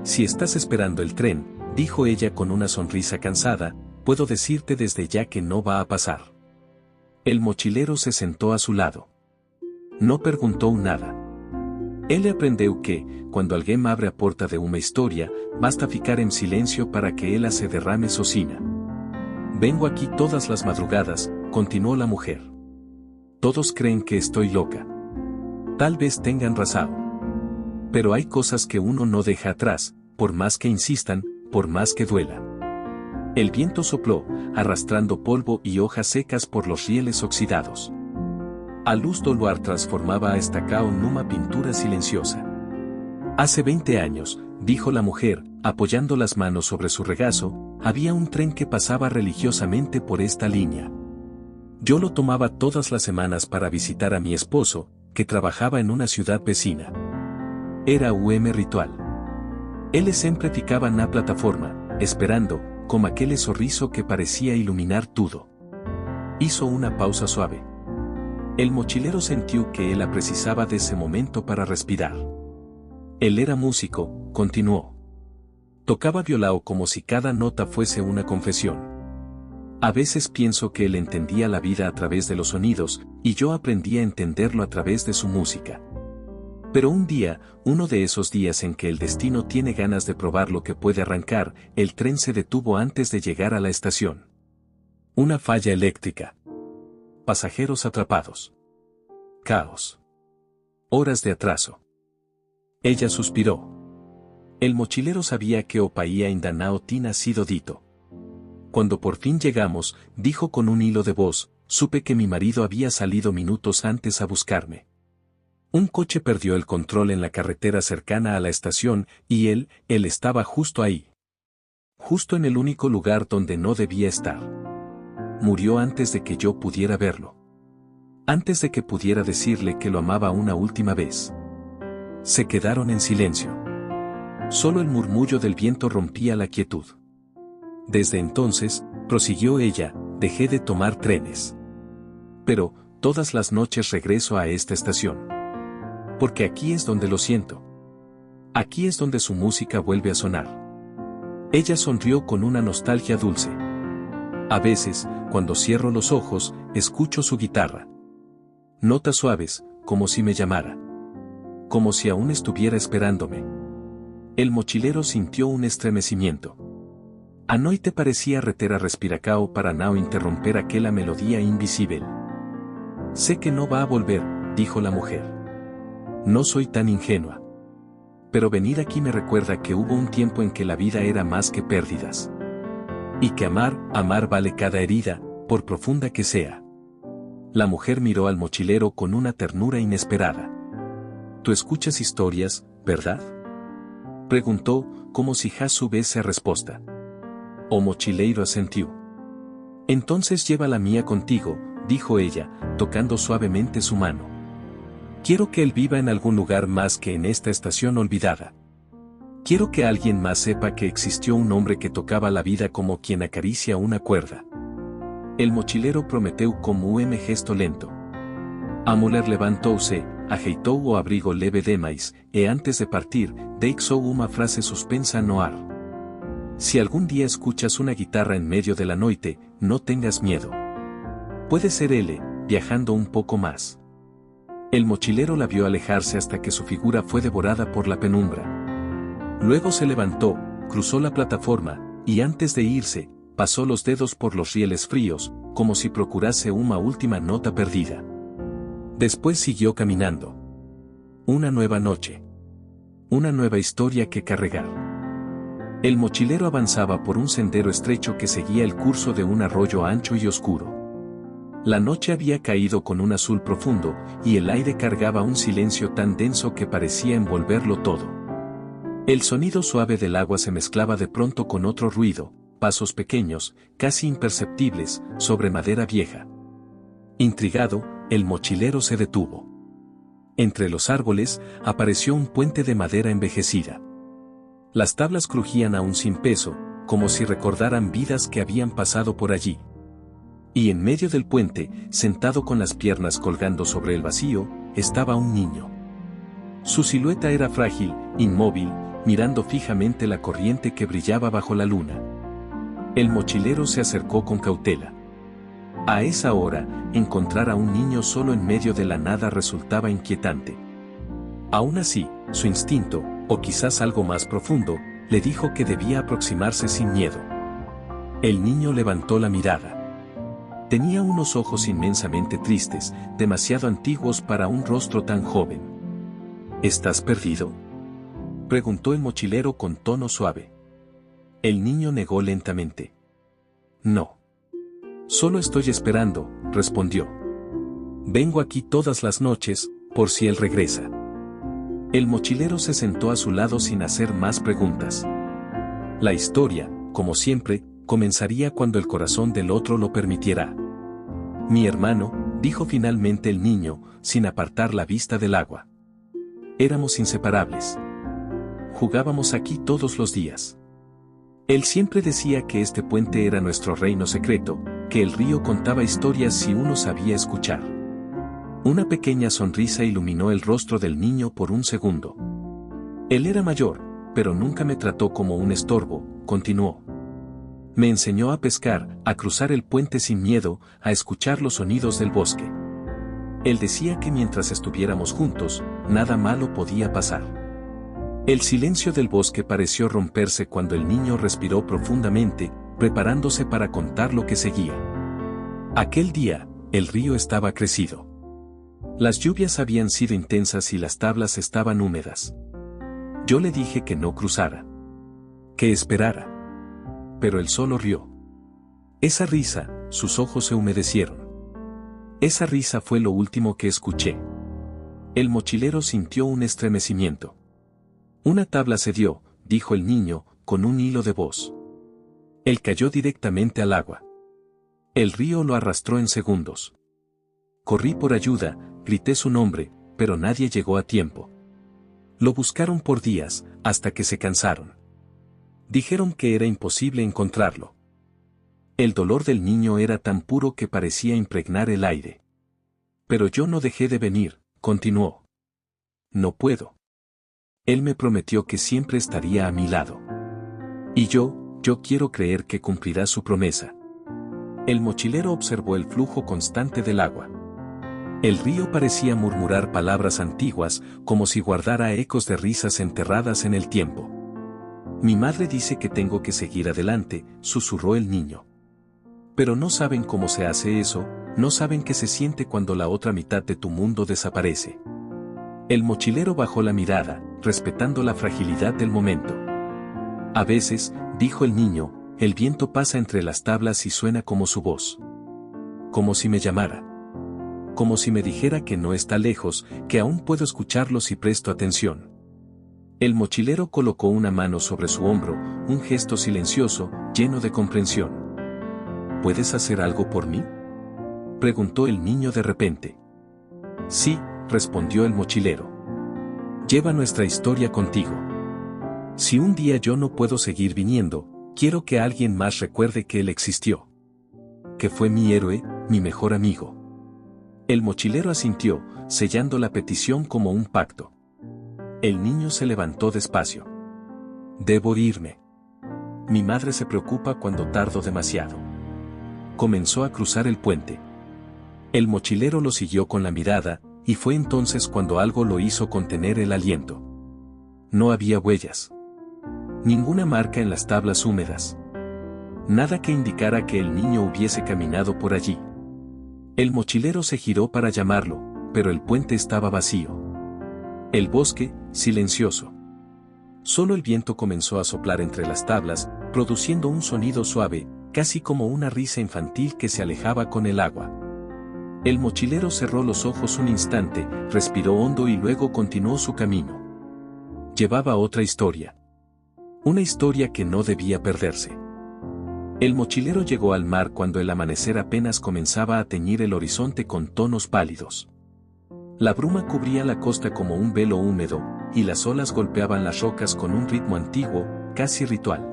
Si estás esperando el tren, dijo ella con una sonrisa cansada, puedo decirte desde ya que no va a pasar. El mochilero se sentó a su lado. No preguntó nada. Él aprendió que, cuando alguien abre a porta de una historia, basta ficar en silencio para que ella se derrame socina. Vengo aquí todas las madrugadas, continuó la mujer. Todos creen que estoy loca. Tal vez tengan razón. Pero hay cosas que uno no deja atrás, por más que insistan, por más que duela. El viento sopló, arrastrando polvo y hojas secas por los rieles oxidados. A luz do luar transformaba a Estacao en una pintura silenciosa. Hace 20 años, dijo la mujer, apoyando las manos sobre su regazo, había un tren que pasaba religiosamente por esta línea. Yo lo tomaba todas las semanas para visitar a mi esposo, que trabajaba en una ciudad vecina. Era un ritual. Él siempre ficaba na plataforma, esperando, con aquel sorriso que parecía iluminar todo. Hizo una pausa suave. El mochilero sintió que ella precisaba de ese momento para respirar. Él era músico, continuó. Tocaba violao como si cada nota fuese una confesión. A veces pienso que él entendía la vida a través de los sonidos, y yo aprendí a entenderlo a través de su música. Pero un día, uno de esos días en que el destino tiene ganas de probar lo que puede arrancar, el tren se detuvo antes de llegar a la estación. Una falla eléctrica. Pasajeros atrapados. Caos. Horas de atraso. Ella suspiró. El mochilero sabía que o paía ainda não tinha sido dito. Cuando por fin llegamos, dijo con un hilo de voz, supe que mi marido había salido minutos antes a buscarme. Un coche perdió el control en la carretera cercana a la estación, y él estaba justo ahí. Justo en el único lugar donde no debía estar. Murió antes de que yo pudiera verlo. Antes de que pudiera decirle que lo amaba una última vez. Se quedaron en silencio. Solo el murmullo del viento rompía la quietud. Desde entonces, prosiguió ella, dejé de tomar trenes. Pero, todas las noches regreso a esta estación. Porque aquí es donde lo siento. Aquí es donde su música vuelve a sonar. Ella sonrió con una nostalgia dulce. A veces, cuando cierro los ojos, escucho su guitarra. Notas suaves, como si me llamara. Como si aún estuviera esperándome. El mochilero sintió un estremecimiento. A noite parecía retera respiracao para no interromper aquella melodía invisible. Sé que no va a volver, dijo la mujer. No soy tan ingenua. Pero venir aquí me recuerda que hubo un tiempo en que la vida era más que pérdidas. Y que amar vale cada herida, por profunda que sea. La mujer miró al mochilero con una ternura inesperada. Tú escuchas historias, ¿verdad? Preguntó, como si já soubesse a respuesta. O mochileiro asentiu. Entonces lleva la mía contigo, dijo ella, tocando suavemente su mano. Quiero que él viva en algún lugar más que en esta estación olvidada. Quiero que alguien más sepa que existió un hombre que tocaba la vida como quien acaricia una cuerda. El mochilero prometeu como un gesto lento. A mulher levantouse, ajeitou o abrigo leve demais, e antes de partir, deixou una frase suspensa no ar. Si algún día escuchas una guitarra en medio de la noite, no tengas miedo. Puede ser él, viajando un poco más. El mochilero la vio alejarse hasta que su figura fue devorada por la penumbra. Luego se levantó, cruzó la plataforma, y antes de irse, pasó los dedos por los rieles fríos, como si procurase una última nota perdida. Después siguió caminando. Una nueva noche. Una nueva historia que carregar. El mochilero avanzaba por un sendero estrecho que seguía el curso de un arroyo ancho y oscuro. La noche había caído con un azul profundo, y el aire cargaba un silencio tan denso que parecía envolverlo todo. El sonido suave del agua se mezclaba de pronto con otro ruido, pasos pequeños, casi imperceptibles, sobre madera vieja. Intrigado, el mochilero se detuvo. Entre los árboles, apareció un puente de madera envejecida. Las tablas crujían aún sin peso, como si recordaran vidas que habían pasado por allí. Y en medio del puente, sentado con las piernas colgando sobre el vacío, estaba un niño. Su silueta era frágil, inmóvil, mirando fijamente la corriente que brillaba bajo la luna. El mochilero se acercó con cautela. A esa hora, encontrar a un niño solo en medio de la nada resultaba inquietante. Aún así, su instinto, o quizás algo más profundo, le dijo que debía aproximarse sin miedo. El niño levantó la mirada. Tenía unos ojos inmensamente tristes, demasiado antiguos para un rostro tan joven. ¿Estás perdido?, preguntó el mochilero con tono suave. El niño negó lentamente. No. Solo estoy esperando, respondió. Vengo aquí todas las noches, por si él regresa. El mochilero se sentó a su lado sin hacer más preguntas. La historia, como siempre, comenzaría cuando el corazón del otro lo permitiera. Mi hermano, dijo finalmente el niño, sin apartar la vista del agua. Éramos inseparables. Jugábamos aquí todos los días. Él siempre decía que este puente era nuestro reino secreto, que el río contaba historias si uno sabía escuchar. Una pequeña sonrisa iluminó el rostro del niño por un segundo. Él era mayor, pero nunca me trató como un estorbo, continuó. Me enseñó a pescar, a cruzar el puente sin miedo, a escuchar los sonidos del bosque. Él decía que mientras estuviéramos juntos, nada malo podía pasar. El silencio del bosque pareció romperse cuando el niño respiró profundamente, preparándose para contar lo que seguía. Aquel día, el río estaba crecido. Las lluvias habían sido intensas y las tablas estaban húmedas. Yo le dije que no cruzara. Que esperara. Pero él solo rió. Esa risa, sus ojos se humedecieron. Esa risa fue lo último que escuché. El mochilero sintió un estremecimiento. Una tabla cedió, dijo el niño, con un hilo de voz. Él cayó directamente al agua. El río lo arrastró en segundos. Corrí por ayuda, grité su nombre, pero nadie llegó a tiempo. Lo buscaron por días, hasta que se cansaron. Dijeron que era imposible encontrarlo. El dolor del niño era tan puro que parecía impregnar el aire. Pero yo no dejé de venir, continuó. No puedo. Él me prometió que siempre estaría a mi lado. Y yo quiero creer que cumplirá su promesa. El mochilero observó el flujo constante del agua. El río parecía murmurar palabras antiguas, como si guardara ecos de risas enterradas en el tiempo. Mi madre dice que tengo que seguir adelante, susurró el niño. Pero no saben cómo se hace eso, no saben qué se siente cuando la otra mitad de tu mundo desaparece. El mochilero bajó la mirada, respetando la fragilidad del momento. A veces, dijo el niño, el viento pasa entre las tablas y suena como su voz. Como si me llamara. Como si me dijera que no está lejos, que aún puedo escucharlo si presto atención. El mochilero colocó una mano sobre su hombro, un gesto silencioso, lleno de comprensión. ¿Puedes hacer algo por mí?, preguntó el niño de repente. Sí, respondió el mochilero. Lleva nuestra historia contigo. Si un día yo no puedo seguir viniendo, quiero que alguien más recuerde que él existió. Que fue mi héroe, mi mejor amigo. El mochilero asintió, sellando la petición como un pacto. El niño se levantó despacio. Debo irme. Mi madre se preocupa cuando tardo demasiado. Comenzó a cruzar el puente. El mochilero lo siguió con la mirada, y fue entonces cuando algo lo hizo contener el aliento. No había huellas. Ninguna marca en las tablas húmedas. Nada que indicara que el niño hubiese caminado por allí. El mochilero se giró para llamarlo, pero el puente estaba vacío. El bosque, silencioso. Solo el viento comenzó a soplar entre las tablas, produciendo un sonido suave, casi como una risa infantil que se alejaba con el agua. El mochilero cerró los ojos un instante, respiró hondo y luego continuó su camino. Llevaba otra historia. Una historia que no debía perderse. El mochilero llegó al mar cuando el amanecer apenas comenzaba a teñir el horizonte con tonos pálidos. La bruma cubría la costa como un velo húmedo, y las olas golpeaban las rocas con un ritmo antiguo, casi ritual.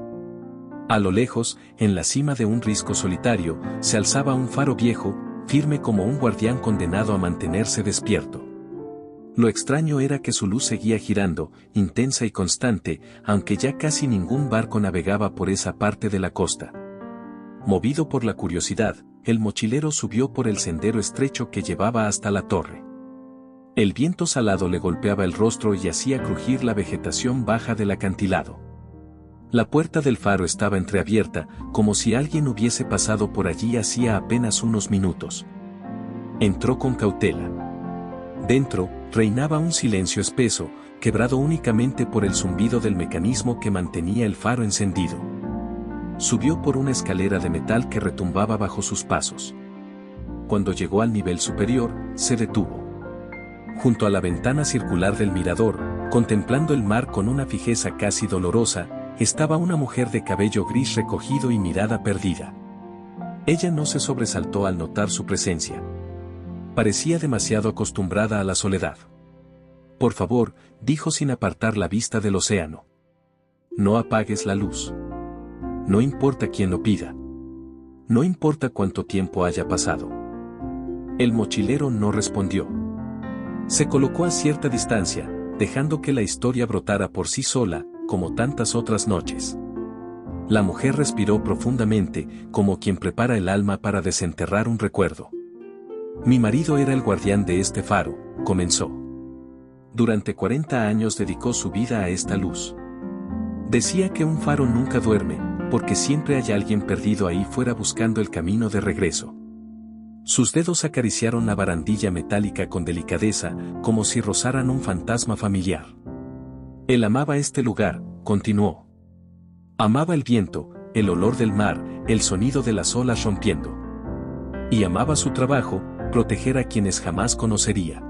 A lo lejos, en la cima de un risco solitario, se alzaba un faro viejo, firme como un guardián condenado a mantenerse despierto. Lo extraño era que su luz seguía girando, intensa y constante, aunque ya casi ningún barco navegaba por esa parte de la costa. Movido por la curiosidad, el mochilero subió por el sendero estrecho que llevaba hasta la torre. El viento salado le golpeaba el rostro y hacía crujir la vegetación baja del acantilado. La puerta del faro estaba entreabierta, como si alguien hubiese pasado por allí hacía apenas unos minutos. Entró con cautela. Dentro, reinaba un silencio espeso, quebrado únicamente por el zumbido del mecanismo que mantenía el faro encendido. Subió por una escalera de metal que retumbaba bajo sus pasos. Cuando llegó al nivel superior, se detuvo. Junto a la ventana circular del mirador, contemplando el mar con una fijeza casi dolorosa, estaba una mujer de cabello gris recogido y mirada perdida. Ella no se sobresaltó al notar su presencia. Parecía demasiado acostumbrada a la soledad. «Por favor», dijo sin apartar la vista del océano. «No apagues la luz. No importa quién lo pida. No importa cuánto tiempo haya pasado». El mochilero no respondió. Se colocó a cierta distancia, dejando que la historia brotara por sí sola, como tantas otras noches. La mujer respiró profundamente, como quien prepara el alma para desenterrar un recuerdo. «Mi marido era el guardián de este faro», comenzó. «Durante 40 años dedicó su vida a esta luz. Decía que un faro nunca duerme, porque siempre hay alguien perdido ahí fuera buscando el camino de regreso». Sus dedos acariciaron la barandilla metálica con delicadeza, como si rozaran un fantasma familiar. Él amaba este lugar, continuó. Amaba el viento, el olor del mar, el sonido de las olas rompiendo. Y amaba su trabajo, proteger a quienes jamás conocería.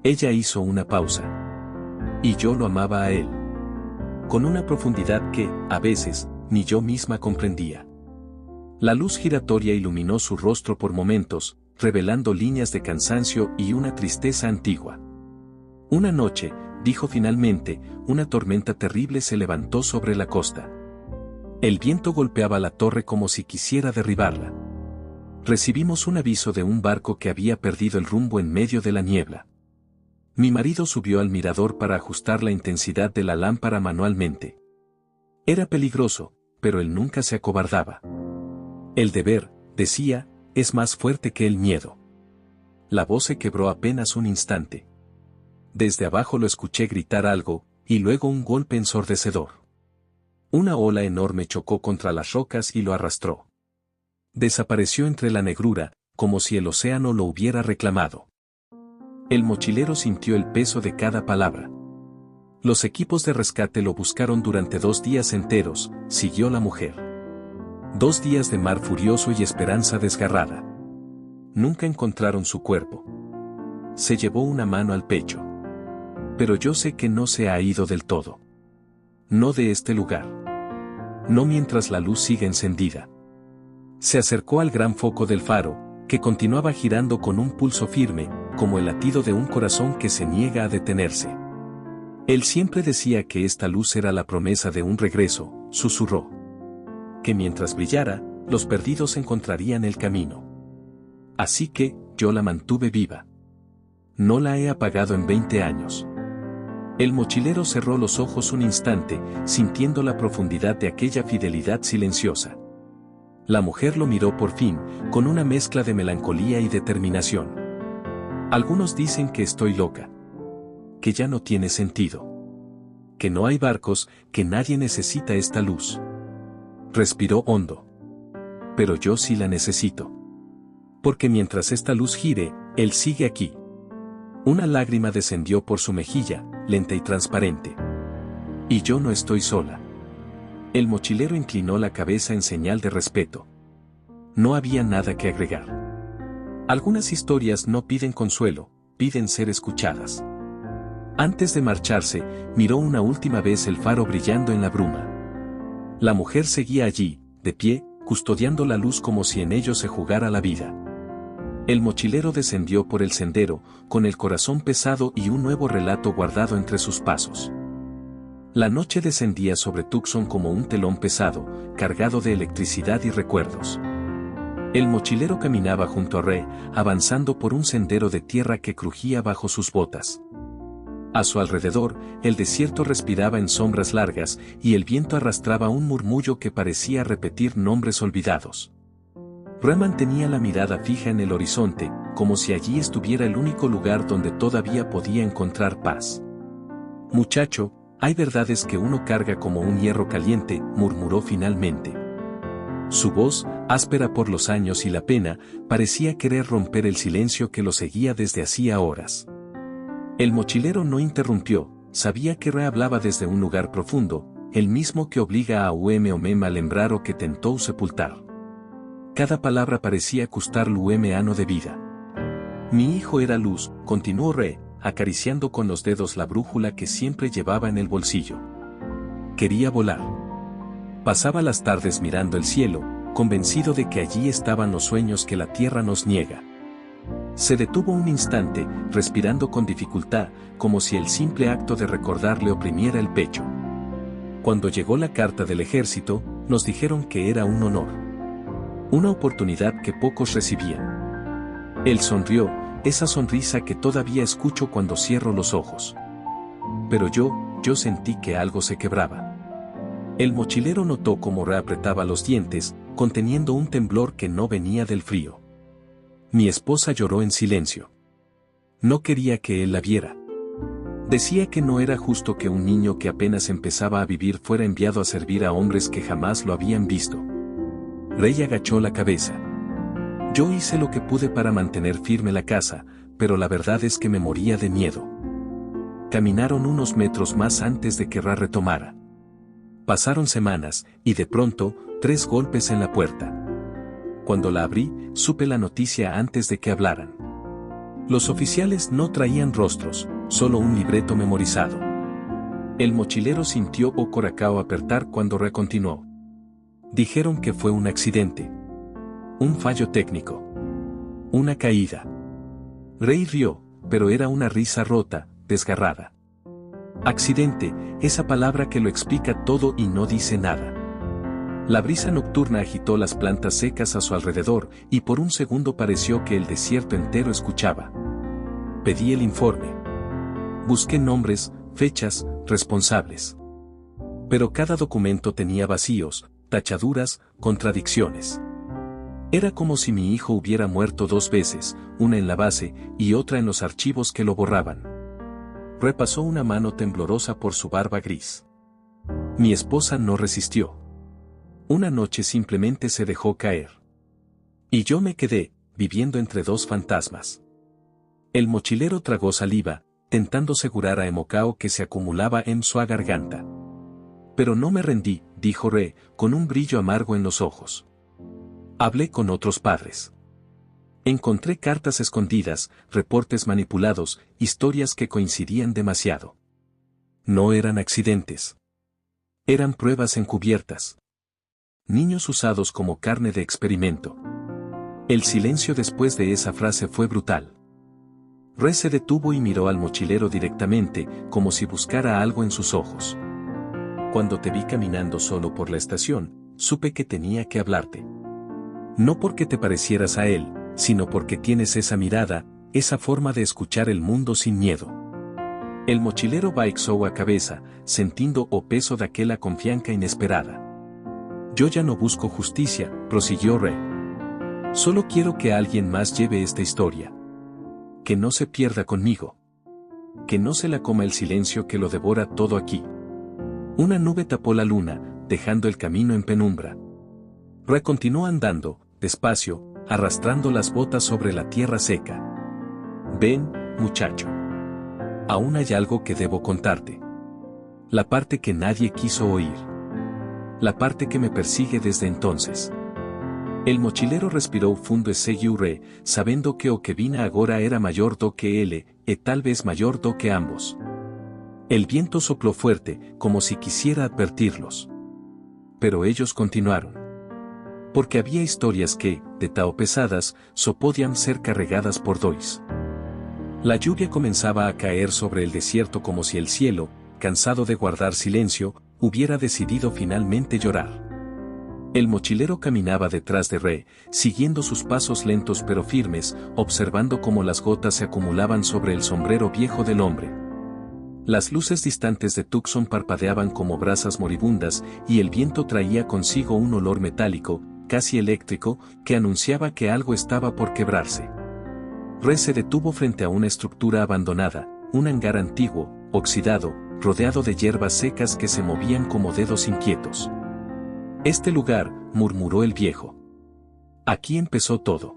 Ella hizo una pausa. Y yo lo amaba a él. Con una profundidad que, a veces, ni yo misma comprendía. La luz giratoria iluminó su rostro por momentos, revelando líneas de cansancio y una tristeza antigua. Una noche, dijo finalmente, una tormenta terrible se levantó sobre la costa. El viento golpeaba la torre como si quisiera derribarla. Recibimos un aviso de un barco que había perdido el rumbo en medio de la niebla. Mi marido subió al mirador para ajustar la intensidad de la lámpara manualmente. Era peligroso, pero él nunca se acobardaba. El deber, decía, es más fuerte que el miedo. La voz se quebró apenas un instante. Desde abajo lo escuché gritar algo, y luego un golpe ensordecedor. Una ola enorme chocó contra las rocas y lo arrastró. Desapareció entre la negrura, como si el océano lo hubiera reclamado. El mochilero sintió el peso de cada palabra. Los equipos de rescate lo buscaron durante 2 días enteros, siguió la mujer. 2 días de mar furioso y esperanza desgarrada. Nunca encontraron su cuerpo. Se llevó una mano al pecho. Pero yo sé que no se ha ido del todo. No de este lugar. No mientras la luz sigue encendida. Se acercó al gran foco del faro, que continuaba girando con un pulso firme, como el latido de un corazón que se niega a detenerse. Él siempre decía que esta luz era la promesa de un regreso, susurró. Que mientras brillara, los perdidos encontrarían el camino. Así que, yo la mantuve viva. No la he apagado en 20 años. El mochilero cerró los ojos un instante, sintiendo la profundidad de aquella fidelidad silenciosa. La mujer lo miró por fin, con una mezcla de melancolía y determinación. Algunos dicen que estoy loca. Que ya no tiene sentido. Que no hay barcos, que nadie necesita esta luz. Respiró hondo. Pero yo sí la necesito. Porque mientras esta luz gire, él sigue aquí. Una lágrima descendió por su mejilla, lenta y transparente. Y yo no estoy sola. El mochilero inclinó la cabeza en señal de respeto. No había nada que agregar. Algunas historias no piden consuelo, piden ser escuchadas. Antes de marcharse, miró una última vez el faro brillando en la bruma. La mujer seguía allí, de pie, custodiando la luz como si en ello se jugara la vida. El mochilero descendió por el sendero, con el corazón pesado y un nuevo relato guardado entre sus pasos. La noche descendía sobre Tucson como un telón pesado, cargado de electricidad y recuerdos. El mochilero caminaba junto a Ray, avanzando por un sendero de tierra que crujía bajo sus botas. A su alrededor, el desierto respiraba en sombras largas, y el viento arrastraba un murmullo que parecía repetir nombres olvidados. Ray mantenía la mirada fija en el horizonte, como si allí estuviera el único lugar donde todavía podía encontrar paz. «Muchacho, hay verdades que uno carga como un hierro caliente», murmuró finalmente. Su voz, áspera por los años y la pena, parecía querer romper el silencio que lo seguía desde hacía horas. El mochilero no interrumpió, sabía que Ray hablaba desde un lugar profundo, el mismo que obliga a Umem a lembrar o que tentó sepultar. Cada palabra parecía costar ano de vida. «Mi hijo era luz», continuó Ray, acariciando con los dedos la brújula que siempre llevaba en el bolsillo. Quería volar. Pasaba las tardes mirando el cielo, convencido de que allí estaban los sueños que la tierra nos niega. Se detuvo un instante, respirando con dificultad, como si el simple acto de recordar le oprimiera el pecho. Cuando llegó la carta del ejército, nos dijeron que era un honor. Una oportunidad que pocos recibían. Él sonrió, esa sonrisa que todavía escucho cuando cierro los ojos. Pero yo sentí que algo se quebraba. El mochilero notó cómo reapretaba los dientes, conteniendo un temblor que no venía del frío. Mi esposa lloró en silencio. No quería que él la viera. Decía que no era justo que un niño que apenas empezaba a vivir fuera enviado a servir a hombres que jamás lo habían visto. Ray agachó la cabeza. Yo hice lo que pude para mantener firme la casa, pero la verdad es que me moría de miedo. Caminaron unos metros más antes de que Ray retomara. Pasaron semanas, y de pronto, 3 golpes en la puerta. Cuando la abrí, supe la noticia antes de que hablaran. Los oficiales no traían rostros, solo un libreto memorizado. El mochilero sintió Coracao apretar cuando Ray continuó. Dijeron que fue un accidente. Un fallo técnico. Una caída. Ray rió, pero era una risa rota, desgarrada. Accidente, esa palabra que lo explica todo y no dice nada. La brisa nocturna agitó las plantas secas a su alrededor, y por un segundo pareció que el desierto entero escuchaba. Pedí el informe. Busqué nombres, fechas, responsables. Pero cada documento tenía vacíos, tachaduras, contradicciones. Era como si mi hijo hubiera muerto 2 veces, una en la base y otra en los archivos que lo borraban. Repasó una mano temblorosa por su barba gris. Mi esposa no resistió. Una noche simplemente se dejó caer. Y yo me quedé, viviendo entre 2 fantasmas. El mochilero tragó saliva, tentando segurar a Emocao que se acumulaba en su garganta. Pero no me rendí, dijo Ray, con un brillo amargo en los ojos. Hablé con otros padres. Encontré cartas escondidas, reportes manipulados, historias que coincidían demasiado. No eran accidentes. Eran pruebas encubiertas. Niños usados como carne de experimento. El silencio después de esa frase fue brutal. Ray se detuvo y miró al mochilero directamente, como si buscara algo en sus ojos. Cuando te vi caminando solo por la estación, supe que tenía que hablarte. No porque te parecieras a él, sino porque tienes esa mirada, esa forma de escuchar el mundo sin miedo. El mochilero baixó a cabeza, sintiendo o peso de aquella confianza inesperada. Yo ya no busco justicia, prosiguió Ray. Solo quiero que alguien más lleve esta historia. Que no se pierda conmigo. Que no se la coma el silencio que lo devora todo aquí. Una nube tapó la luna, dejando el camino en penumbra. Ray continuó andando, despacio, arrastrando las botas sobre la tierra seca. Ven, muchacho. Aún hay algo que debo contarte. La parte que nadie quiso oír. La parte que me persigue desde entonces. El mochilero respirou fundo e seguiu Re, sabendo que o que vina agora era maior do que ele, e tal vez mayor do que ambos. El viento sopló fuerte, como si quisiera advertirlos. Pero ellos continuaron. Porque había historias que, de tao pesadas, podían ser carregadas por dois. La lluvia comenzaba a caer sobre el desierto como si el cielo, cansado de guardar silencio, hubiera decidido finalmente llorar. El mochilero caminaba detrás de Re, siguiendo sus pasos lentos pero firmes, observando cómo las gotas se acumulaban sobre el sombrero viejo del hombre. Las luces distantes de Tucson parpadeaban como brasas moribundas, y el viento traía consigo un olor metálico, casi eléctrico, que anunciaba que algo estaba por quebrarse. Re se detuvo frente a una estructura abandonada, un hangar antiguo, oxidado, rodeado de hierbas secas que se movían como dedos inquietos. Este lugar, murmuró el viejo. Aquí empezó todo.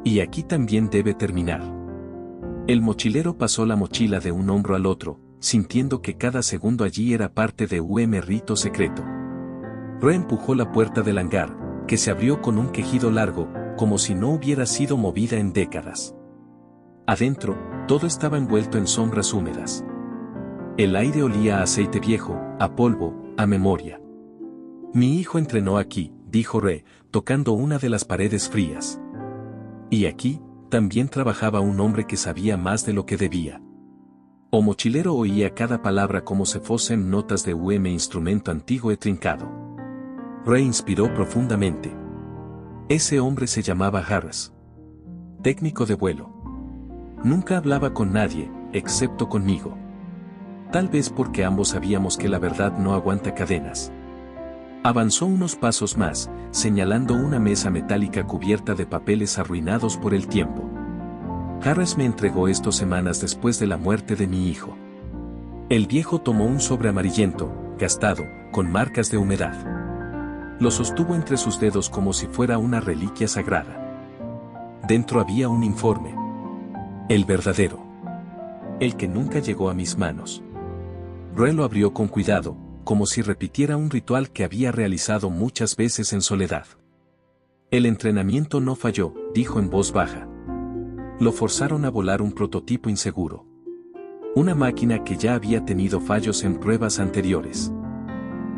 Y aquí también debe terminar. El mochilero pasó la mochila de un hombro al otro, sintiendo que cada segundo allí era parte de un rito secreto. Re empujó la puerta del hangar, que se abrió con un quejido largo, como si no hubiera sido movida en décadas. Adentro, todo estaba envuelto en sombras húmedas. El aire olía a aceite viejo, a polvo, a memoria. Mi hijo entrenó aquí, dijo Re, tocando una de las paredes frías. Y aquí, también trabajaba un hombre que sabía más de lo que debía. O mochilero oía cada palabra como si fuesen notas de un instrumento antiguo y trincado. Re inspiró profundamente. Ese hombre se llamaba Harris. Técnico de vuelo. Nunca hablaba con nadie, excepto conmigo. Tal vez porque ambos sabíamos que la verdad no aguanta cadenas. Avanzó unos pasos más, señalando una mesa metálica cubierta de papeles arruinados por el tiempo. Harris me entregó esto semanas después de la muerte de mi hijo. El viejo tomó un sobre amarillento, gastado, con marcas de humedad. Lo sostuvo entre sus dedos como si fuera una reliquia sagrada. Dentro había un informe. El verdadero. El que nunca llegó a mis manos. Re lo abrió con cuidado, como si repitiera un ritual que había realizado muchas veces en soledad. El entrenamiento no falló, dijo en voz baja. Lo forzaron a volar un prototipo inseguro. Una máquina que ya había tenido fallos en pruebas anteriores.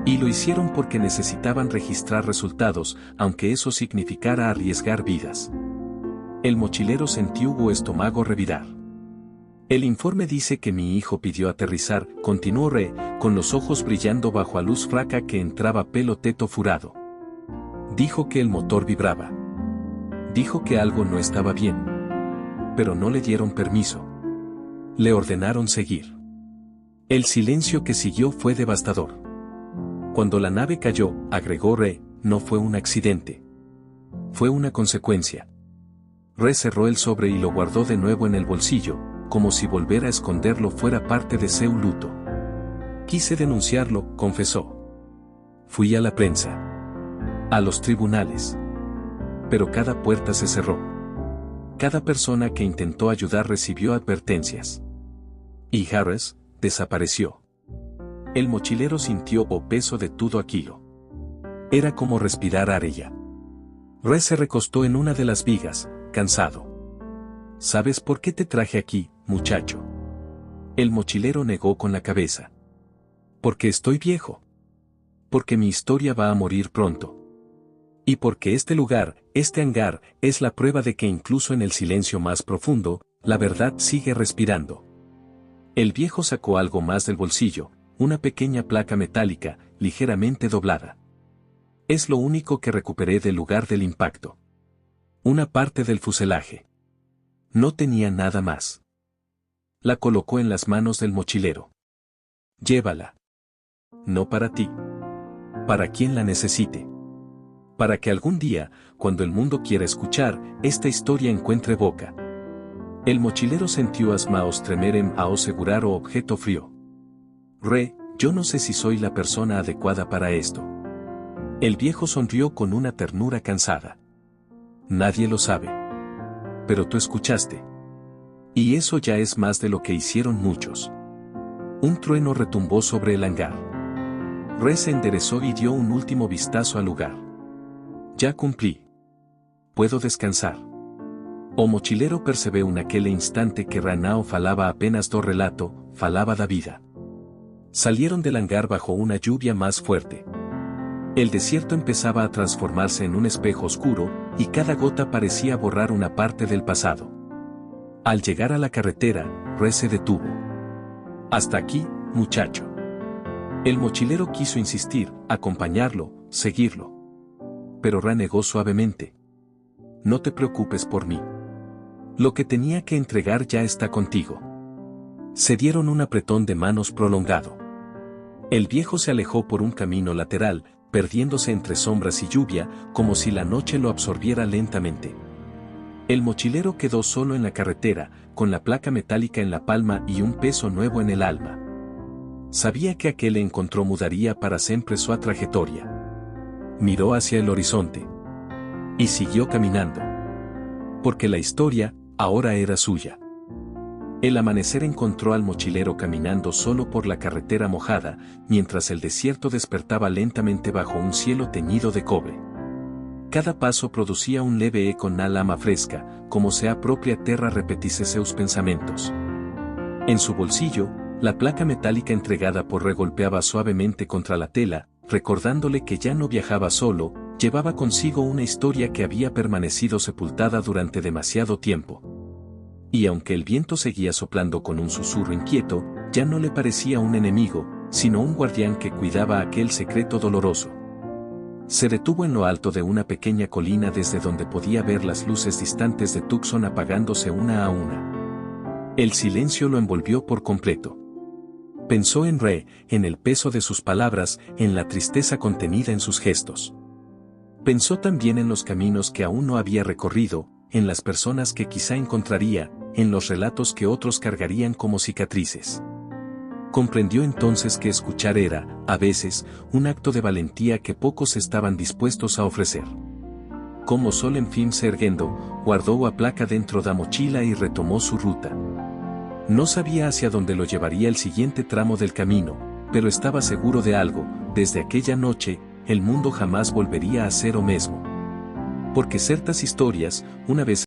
Y lo hicieron porque necesitaban registrar resultados, aunque eso significara arriesgar vidas. El mochilero sintió su estómago revirar. El informe dice que mi hijo pidió aterrizar, continuó Re, con los ojos brillando bajo a luz fraca que entraba pelo teto furado. Dijo que el motor vibraba. Dijo que algo no estaba bien. Pero no le dieron permiso. Le ordenaron seguir. El silencio que siguió fue devastador. Cuando la nave cayó, agregó Re, no fue un accidente. Fue una consecuencia. Re cerró el sobre y lo guardó de nuevo en el bolsillo, como si volver a esconderlo fuera parte de su luto. Quise denunciarlo, confesó. Fui a la prensa. A los tribunales. Pero cada puerta se cerró. Cada persona que intentó ayudar recibió advertencias. Y Harris, desapareció. El mochilero sintió el peso de todo aquello. Era como respirar arella. Re se recostó en una de las vigas, cansado. ¿Sabes por qué te traje aquí, muchacho? El mochilero negó con la cabeza. Porque estoy viejo. Porque mi historia va a morir pronto. Y porque este lugar, este hangar, es la prueba de que incluso en el silencio más profundo, la verdad sigue respirando. El viejo sacó algo más del bolsillo, una pequeña placa metálica, ligeramente doblada. Es lo único que recuperé del lugar del impacto. Una parte del fuselaje. No tenía nada más. La colocó en las manos del mochilero. Llévala. No para ti. Para quien la necesite. Para que algún día, cuando el mundo quiera escuchar, esta historia encuentre boca. El mochilero sintió as manos tremer en ao segurar o objeto frío. Re, yo no sé si soy la persona adecuada para esto. El viejo sonrió con una ternura cansada. Nadie lo sabe. Pero tú escuchaste. Y eso ya es más de lo que hicieron muchos. Un trueno retumbó sobre el hangar. Re se enderezó y dio un último vistazo al lugar. Ya cumplí. Puedo descansar. O mochilero percebeu naquele instante que Ranao falaba apenas do relato, falaba da vida. Salieron del hangar bajo una lluvia más fuerte. El desierto empezaba a transformarse en un espejo oscuro, y cada gota parecía borrar una parte del pasado. Al llegar a la carretera, Re se detuvo. Hasta aquí, muchacho. El mochilero quiso insistir, acompañarlo, seguirlo. Pero Ra negó suavemente. No te preocupes por mí. Lo que tenía que entregar ya está contigo. Se dieron un apretón de manos prolongado. El viejo se alejó por un camino lateral, perdiéndose entre sombras y lluvia, como si la noche lo absorbiera lentamente. El mochilero quedó solo en la carretera, con la placa metálica en la palma y un peso nuevo en el alma. Sabía que aquel encuentro mudaría para siempre su trayectoria. Miró hacia el horizonte. Y siguió caminando. Porque la historia, ahora era suya. El amanecer encontró al mochilero caminando solo por la carretera mojada, mientras el desierto despertaba lentamente bajo un cielo teñido de cobre. Cada paso producía un leve eco na lama fresca, como se a propia terra repetisse seus pensamentos. En su bolsillo, la placa metálica entregada por Re golpeaba suavemente contra la tela, recordándole que ya no viajaba solo, llevaba consigo una historia que había permanecido sepultada durante demasiado tiempo. Y aunque el viento seguía soplando con un susurro inquieto, ya no le parecía un enemigo, sino un guardián que cuidaba aquel secreto doloroso. Se detuvo en lo alto de una pequeña colina desde donde podía ver las luces distantes de Tucson apagándose una a una. El silencio lo envolvió por completo. Pensó en Re, en el peso de sus palabras, en la tristeza contenida en sus gestos. Pensó también en los caminos que aún no había recorrido, en las personas que quizá encontraría, en los relatos que otros cargarían como cicatrices. Comprendió entonces que escuchar era, a veces, un acto de valentía que pocos estaban dispuestos a ofrecer. Como sol en fin se erguendo, guardó a placa dentro da mochila y retomó su ruta. No sabía hacia dónde lo llevaría el siguiente tramo del camino, pero estaba seguro de algo: desde aquella noche, el mundo jamás volvería a ser o mesmo. Porque ciertas historias, una vez